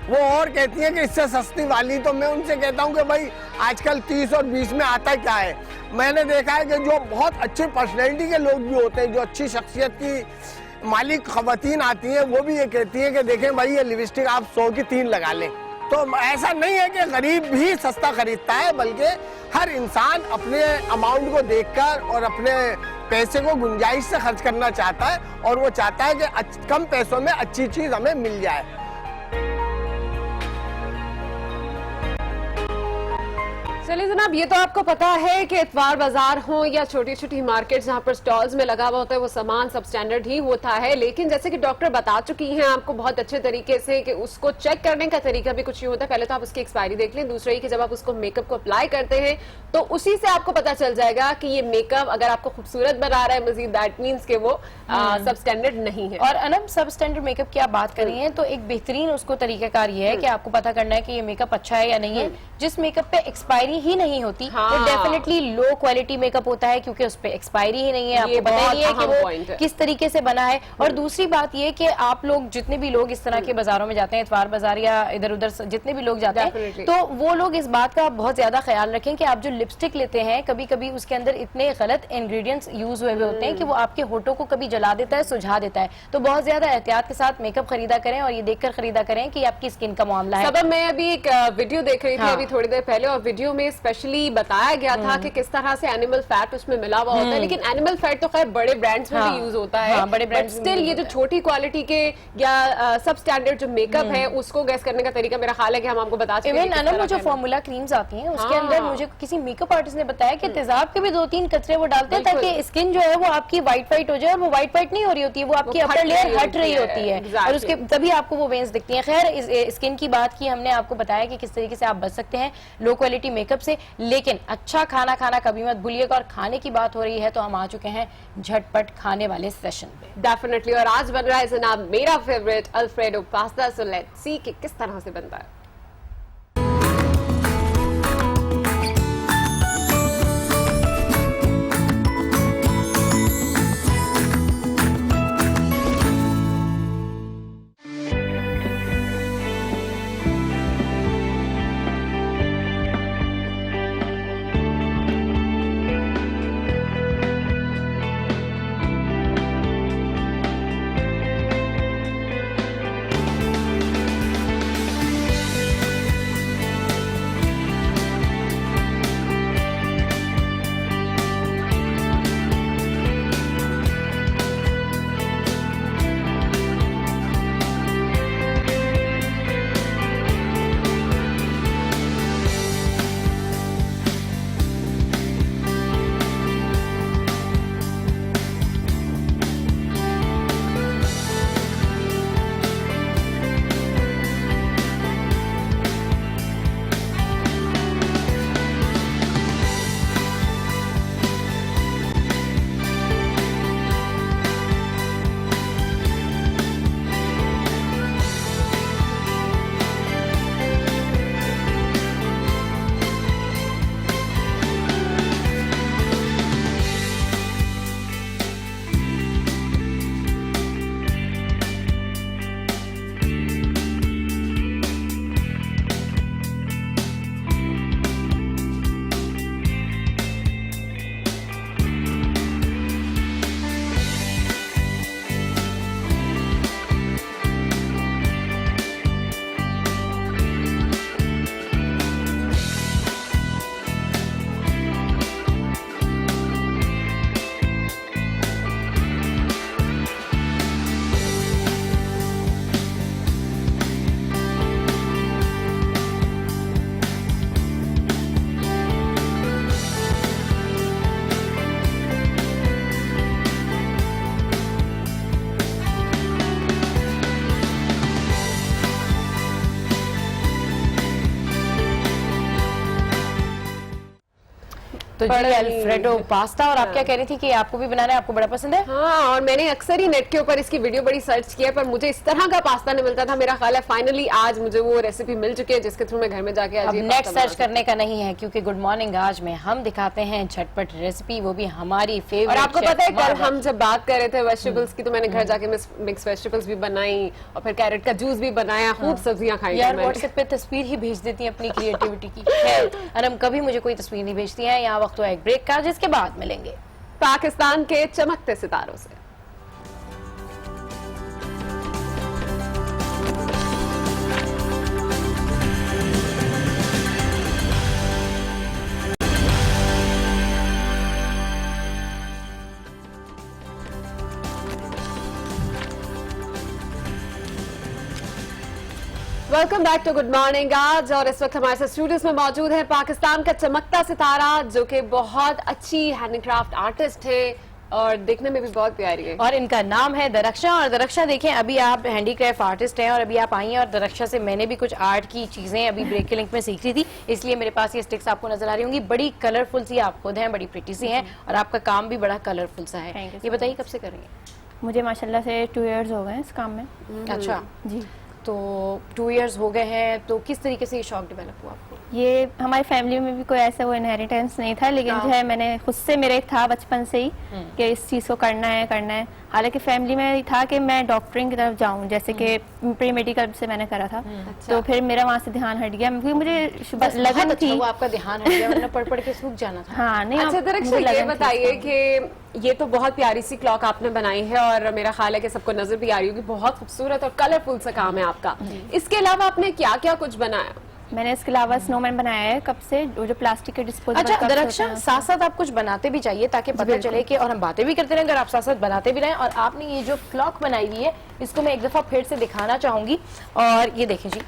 वो और कहती है कि इससे सस्ती वाली, तो मैं उनसे कहता हूँ कि भाई आजकल 30 और 20 में आता क्या है। मैंने देखा है कि जो बहुत अच्छी पर्सनैलिटी के लोग भी होते हैं, जो अच्छी शख्सियत की मालिक खवातीन आती हैं, वो भी ये कहती हैं कि देखें भाई ये लिपस्टिक आप 100 की 3 लगा लें। तो ऐसा नहीं है कि गरीब भी सस्ता खरीदता है, बल्कि हर इंसान अपने अमाउंट को देखकर और अपने पैसे को गुंजाइश से खर्च करना चाहता है, और वो चाहता है कि कम पैसों में अच्छी चीज हमें मिल जाए। चलिए जनाब, ये तो आपको पता है कि इतवार बाजार हो या छोटी छोटी मार्केट जहाँ पर स्टॉल्स में लगा हुआ होता है वो सामान सब स्टैंडर्ड ही होता है, लेकिन जैसे कि डॉक्टर बता चुकी हैं आपको बहुत अच्छे तरीके से कि उसको चेक करने का तरीका भी कुछ नहीं होता। पहले तो आप उसकी एक्सपायरी देख लें, दूसरा ही कि जब आप उसको मेकअप को अप्लाई करते हैं तो उसी से आपको पता चल जाएगा कि ये मेकअप अगर आपको खूबसूरत बना रहा है मजीद, दैट मीन्स कि वो सब स्टैंडर्ड नहीं है। और अनम सब स्टैंडर्ड मेकअप की आप बात कर रही हैं तो एक बेहतरीन उसको तरीकाकार ये है कि आपको पता करना है कि ये मेकअप अच्छा है या नहीं है। जिस मेकअप पे एक्सपायरी ही नहीं होती वो डेफिनेटली लो क्वालिटी मेकअप होता है, क्योंकि उस पे एक्सपायरी ही नहीं है, आपको पता ही है कि वो किस तरीके से बना है। और दूसरी बात ये कि आप लोग जितने भी लोग इस तरह के बाजारों में जाते हैं, इतवार बाजार या इधर उधर जितने भी लोग जाते हैं, तो वो लोग इस बात का बहुत ज्यादा ख्याल रखें कि आप जो लिपस्टिक लेते हैं कभी कभी उसके अंदर इतने गलत इंग्रेडिएंट्स यूज हुए होते हैं कि वो आपके होठों को कभी जला देता है, सुझा देता है। तो बहुत ज्यादा एहतियात के साथ मेकअप खरीदा करें और ये देखकर खरीदा करें कि आपकी स्किन का मामला है। सबब मैं अभी एक वीडियो देख रही थी अभी थोड़ी देर पहले, और वीडियो में स्पेशली बताया गया था कि किस तरह से एनिमल फैट उसमें मिला हुआ होता है, लेकिन एनिमल फैट तो खैर बड़े ब्रांड्स में भी यूज होता है, बड़े ब्रांड्स स्टिल ये जो छोटी क्वालिटी के या सब स्टैंडर्ड जो मेकअप है उसको गैस करने का तरीका मेरा ख्याल है कि हम आपको बता चुके हैं। इवन जो फॉर्मूला क्रीम्स आती हैं उसके अंदर मुझे किसी मेकअप आर्टिस्ट ने बताया कि तेजाब के भी 2-3 कतरे वो डालते हैं ताकि स्किन जो है वो आपकी व्हाइट हो जाए, और वो व्हाइट नहीं हो रही होती है, वो आपकी अपर लेयर हट रही होती है और उसके तभी आपको वो वेन्स दिखती हैं। खैर इस स्किन की बात की हमने आपको बताया कि किस तरीके से आप बच सकते हैं लो क्वालिटी मेकअप से, लेकिन अच्छा खाना खाना कभी मत भूलिएगा। और खाने की बात हो रही है तो हम आ चुके हैं झटपट खाने वाले सेशन पे डेफिनेटली, और आज बन रहा है जनाब मेरा favourite alfredo pasta. So let's see कि किस तरह से बनता है। तो जी अल्फ्रेडो पास्ता, और आप क्या कह रही थी कि आपको भी बनाना है, आपको बड़ा पसंद है? हाँ, और मैंने अक्सर ही नेट के ऊपर इसकी वीडियो बड़ी सर्च किया, पर मुझे इस तरह का पास्ता नहीं मिलता था। मेरा ख्याल है फाइनली आज मुझे वो रेसिपी मिल चुकी है जिसके थ्रू मैं घर में जाके अब नेट सर्च करने का नहीं है, क्योंकि गुड मॉर्निंग आज में हम दिखाते हैं झटपट रेसिपी, वो भी हमारी फेवरेट। और आपको पता है कल हम जब बात कर रहे थे वेजिटेबल्स की, तो मैंने घर जाके मिक्स वेजिटेबल्स भी बनाई और फिर कैरेट का जूस भी बनाया, खूब सब्जियां खाई। यार व्हाट्सएप पे तस्वीर ही भेज देती है अपनी क्रिएटिविटी की। खैर अनम कभी मुझे कोई तस्वीर नहीं भेजती है। यहाँ वक्त हुआ एक ब्रेक का, जिसके बाद मिलेंगे पाकिस्तान के चमकते सितारों से। Welcome back to good morning आज, और इस वक्त हमारे साथ स्टूडियोज में मौजूद है पाकिस्तान का चमकता सितारा, जो कि बहुत अच्छी हैंडीक्राफ्ट आर्टिस्ट है और देखने में भी बहुत प्यारी है। और इनका नाम है दरक्षा। और दरक्षा देखें, अभी आप हैंडीक्राफ्ट आर्टिस्ट हैं और अभी आप आई हैं, और दरक्षा से मैंने भी कुछ आर्ट की चीजें अभी ब्रेक के लिंक में सीख रही थी, इसलिए मेरे पास ये स्टिक्स आपको नजर आ रही होंगी। बड़ी कलरफुल सी आप खुद हैं, बड़ी प्रिटी सी हैं, और आपका काम भी बड़ा कलरफुल सा है। ये बताइए कब से कर रही हैं? मुझे माशाल्लाह से 2 इयर्स हो गए इस काम में। अच्छा जी, तो 2 इयर्स हो गए हैं, तो किस तरीके से ये शौक डेवलप हुआ आपको? ये हमारी फैमिली में भी कोई ऐसा वो इनहेरिटेंस नहीं था, लेकिन जो है मैंने खुद से, मेरे था बचपन से ही कि इस चीज़ को करना है। हालांकि फैमिली में था कि मैं डॉक्टरिंग की तरफ जाऊं, जैसे कि प्री मेडिकल से मैंने करा था। तो फिर मेरा वहाँ से ध्यान हट गया, क्योंकि मुझे लगन थी। वो आपका ध्यान हट गया, वरना पढ़ के सूख जाना था। हाँ नहीं। अच्छा दरक्षा, ये बताइए कि ये तो बहुत प्यारी सी क्लॉक आपने बनाई है और मेरा ख्याल है कि सबको नजर भी आ रही होगी, बहुत खूबसूरत और कलरफुल सा काम है आपका। इसके अलावा आपने क्या क्या कुछ बनाया? मैंने इसके अलावा स्नोमैन बनाया है कप से, जो प्लास्टिक के डिस्पोजेबल। अच्छा दरक्षा, साथ साथ आप कुछ बनाते भी चाहिए ताकि पता चले कि, और हम बातें भी करते रहें अगर आप साथ साथ बनाते भी रहें। और आपने ये जो क्लॉक बनाई हुई है, इसको मैं एक दफा फिर से दिखाना चाहूंगी। और ये देखें जी,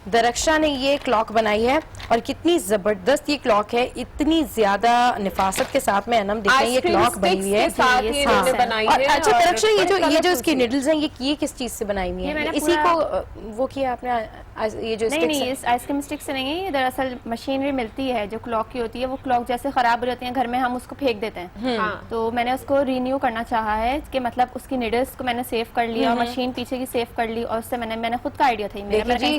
दरक्षा ने ये क्लॉक बनाई है और कितनी जबरदस्त ये क्लॉक है, इतनी ज्यादा निफासत के साथ में अनम देखें ये क्लॉक बनी हुई है। अच्छा दरक्षा, ये जो इसकी निडल्स हैं, ये किस चीज से बनाई हुई है? इसी को वो किया आपने? ये जो नहीं, इस आइसक्रीम स्टिक से नहीं है, दरअसल मशीनरी मिलती है जो क्लॉक की होती है। वो क्लॉक जैसे खराब हो जाती है घर में, हम उसको फेंक देते हैं। तो मैंने उसको रिन्यू करना चाहा है कि मतलब उसकी निडल्स को मैंने सेव कर लिया और मशीन पीछे की सेव कर ली, और उससे मैंने खुद का आइडिया था।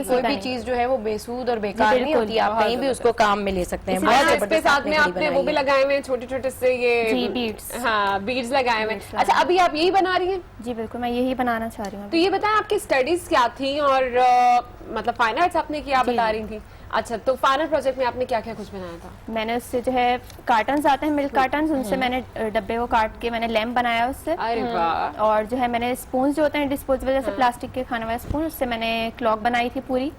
कोई भी चीज जो है वो बेसूद और बेकार नहीं होती, आप कहीं भी उसको काम में ले सकते हैं। इसके साथ में आपने वो भी लगाए हुए छोटे छोटे से ये बीड्स। हाँ, बीड्स लगाए हुए। अच्छा, अभी आप यही बना रही हैं? जी बिल्कुल, मैं यही बनाना चाह रही हूँ। तो ये बताएं आपकी स्टडीज क्या थी और मतलब फाइन आर्ट्स आपने क्या बता रही थी? अच्छा, तो फाइनल प्रोजेक्ट में आपने क्या क्या कुछ बनाया था? मैंने उससे जो है कार्टन्स आते हैं, मिल्क कार्टन्स, उनसे मैंने डब्बे को काट के मैंने लैम्प बनाया उससे। अरे वाह। और जो है मैंने स्पून जो होते हैं डिस्पोजेबल, जैसे प्लास्टिक के खाने वाले स्पून, उससे मैंने क्लॉक बनाई थी पूरी।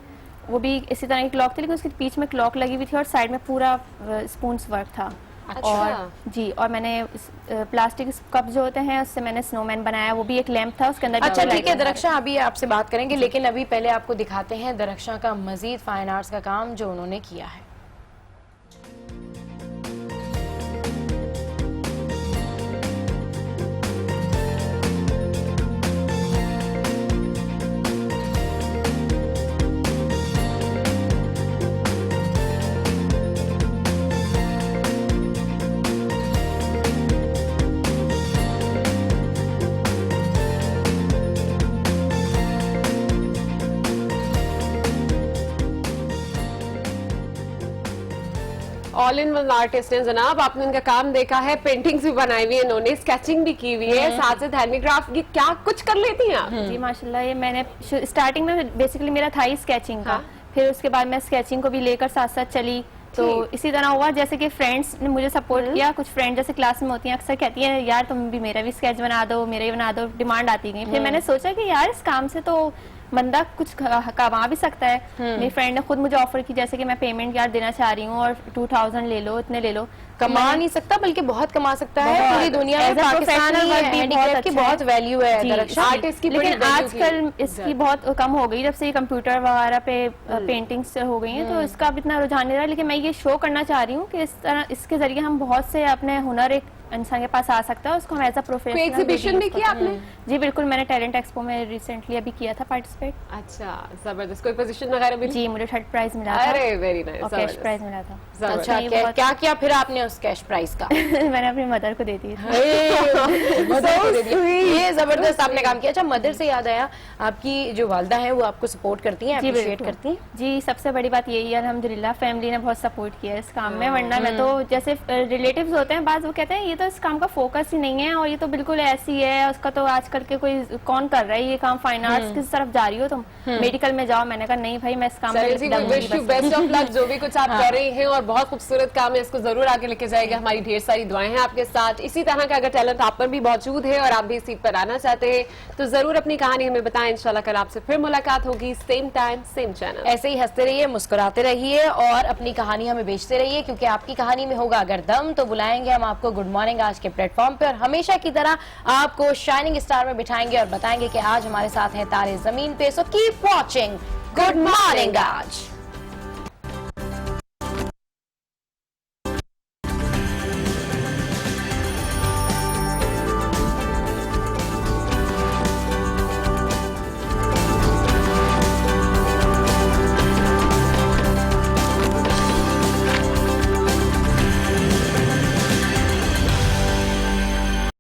वो भी इसी तरह की क्लॉक थी, लेकिन उसके बीच में क्लॉक लगी हुई थी और साइड में पूरा स्पून वर्क था। अच्छा। और जी, और मैंने प्लास्टिक कप जो होते हैं उससे मैंने स्नोमैन बनाया, वो भी एक लैंप था उसके अंदर। अच्छा ठीक है दरक्षा, अभी आपसे बात करेंगे, लेकिन अभी पहले आपको दिखाते हैं दरक्षा का मजीद फाइन आर्ट्स का काम जो उन्होंने किया है। ऑल इन वन आर्टिस्ट हैं जनाब, आपने उनका काम देखा है, पेंटिंग्स भी बनाई हुई है इन्होंने, स्केचिंग भी की हुई है, साथ साथ हैंडीक्राफ्ट। ये क्या कुछ कर लेती हैं आप? जी माशाल्लाह, ये मैंने स्टार्टिंग में बेसिकली मेरा था ही स्केचिंग का। फिर उसके बाद मैं स्केचिंग को भी लेकर साथ साथ चली। तो इसी तरह हुआ जैसे कि फ्रेंड्स ने मुझे सपोर्ट किया। कुछ फ्रेंड जैसे क्लास में होती हैं अक्सर कहती हैं यार तुम भी मेरा भी स्केच बना दो, मेरा भी बना दो, डिमांड आती गई। फिर मैंने सोचा कि यार इस काम से तो बंदा कुछ कमा भी सकता है। मेरी फ्रेंड ने खुद मुझे ऑफर की, जैसे कि मैं पेमेंट यार देना चाह रही हूँ और 2000 ले लो, इतने ले लो। कमा नहीं सकता बल्कि बहुत कमा सकता है, पूरी दुनिया में पाकिस्तानी हैंडीक्राफ्ट की बहुत वैल्यू है आर्टिस्ट की। लेकिन आजकल इसकी बहुत कम हो गई, जब से ये कंप्यूटर वगैरह पे पेंटिंग्स हो गई हैं, तो इसका अब इतना रुझान नहीं रहा। लेकिन मैं ये शो करना चाह रही हूँ कि इस तरह इसके जरिए हम बहुत से अपने हुनर एक इंसान के पास आ सकता है, उसको हम एज अ प्रोफेशनल। एग्जीबिशन भी किया आपने? जी बिल्कुल, मैंने टैलेंट एक्सपो में रिसेंटली अभी किया था पार्टिसिपेट। अच्छा, जबरदस्त। कोई पोजीशन वगैरह भी? जी, मुझे 3rd प्राइज मिला था। अरे वेरी नाइस, और कैश प्राइज मिला था। अच्छा, क्या किया फिर आपने उस कैश प्राइस का? मैंने अपनी मदर को दे दी। मदर को दे दिया। ये जबरदस्त आपने काम किया। अच्छा, मदर से याद आया, आपकी जो वालदा है वो आपको सपोर्ट करती हैं, अप्रिशिएट करती हैं? जी, सबसे बड़ी बात यही है, अल्हम्दुलिल्लाह फैमिली ने बहुत सपोर्ट किया है इस काम में, वरना मैं तो जैसे रिलेटिव्स होते हैं बाद, वो कहते हैं ये तो इस काम का फोकस ही नहीं है और ये तो बिल्कुल ऐसी है, उसका तो आजकल के कोई कौन कर रहा है ये काम, फाइन आर्ट्स की तरफ जा रही हो तुम, मेडिकल में जाओ। मैंने कहा नहीं भाई, मैं इस काम में बेस्ट ऑफ लक, जो भी कुछ आप कर रही हैं और बहुत खूबसूरत काम है, इसको जरूर आगे लेके जाएगा। हमारी ढेर सारी दुआएं हैं आपके साथ। इसी तरह का अगर टैलेंट आप पर भी मौजूद है और आप भी इस सीट पर आना चाहते हैं तो जरूर अपनी कहानी हमें बताएं। इंशाल्लाह कल आपसे फिर मुलाकात होगी, सेम टाइम सेम चैनल। ऐसे ही हंसते रहिए, मुस्कुराते रहिए और अपनी कहानी हमें बेचते रहिए, क्योंकि आपकी कहानी में होगा अगर दम तो बुलाएंगे हम आपको गुड मॉर्निंग आज के प्लेटफॉर्म पे, और हमेशा की तरह आपको शाइनिंग स्टार में बिठाएंगे और बताएंगे कि आज हमारे साथ है तारे जमीन पे। So keep watching good morning आज।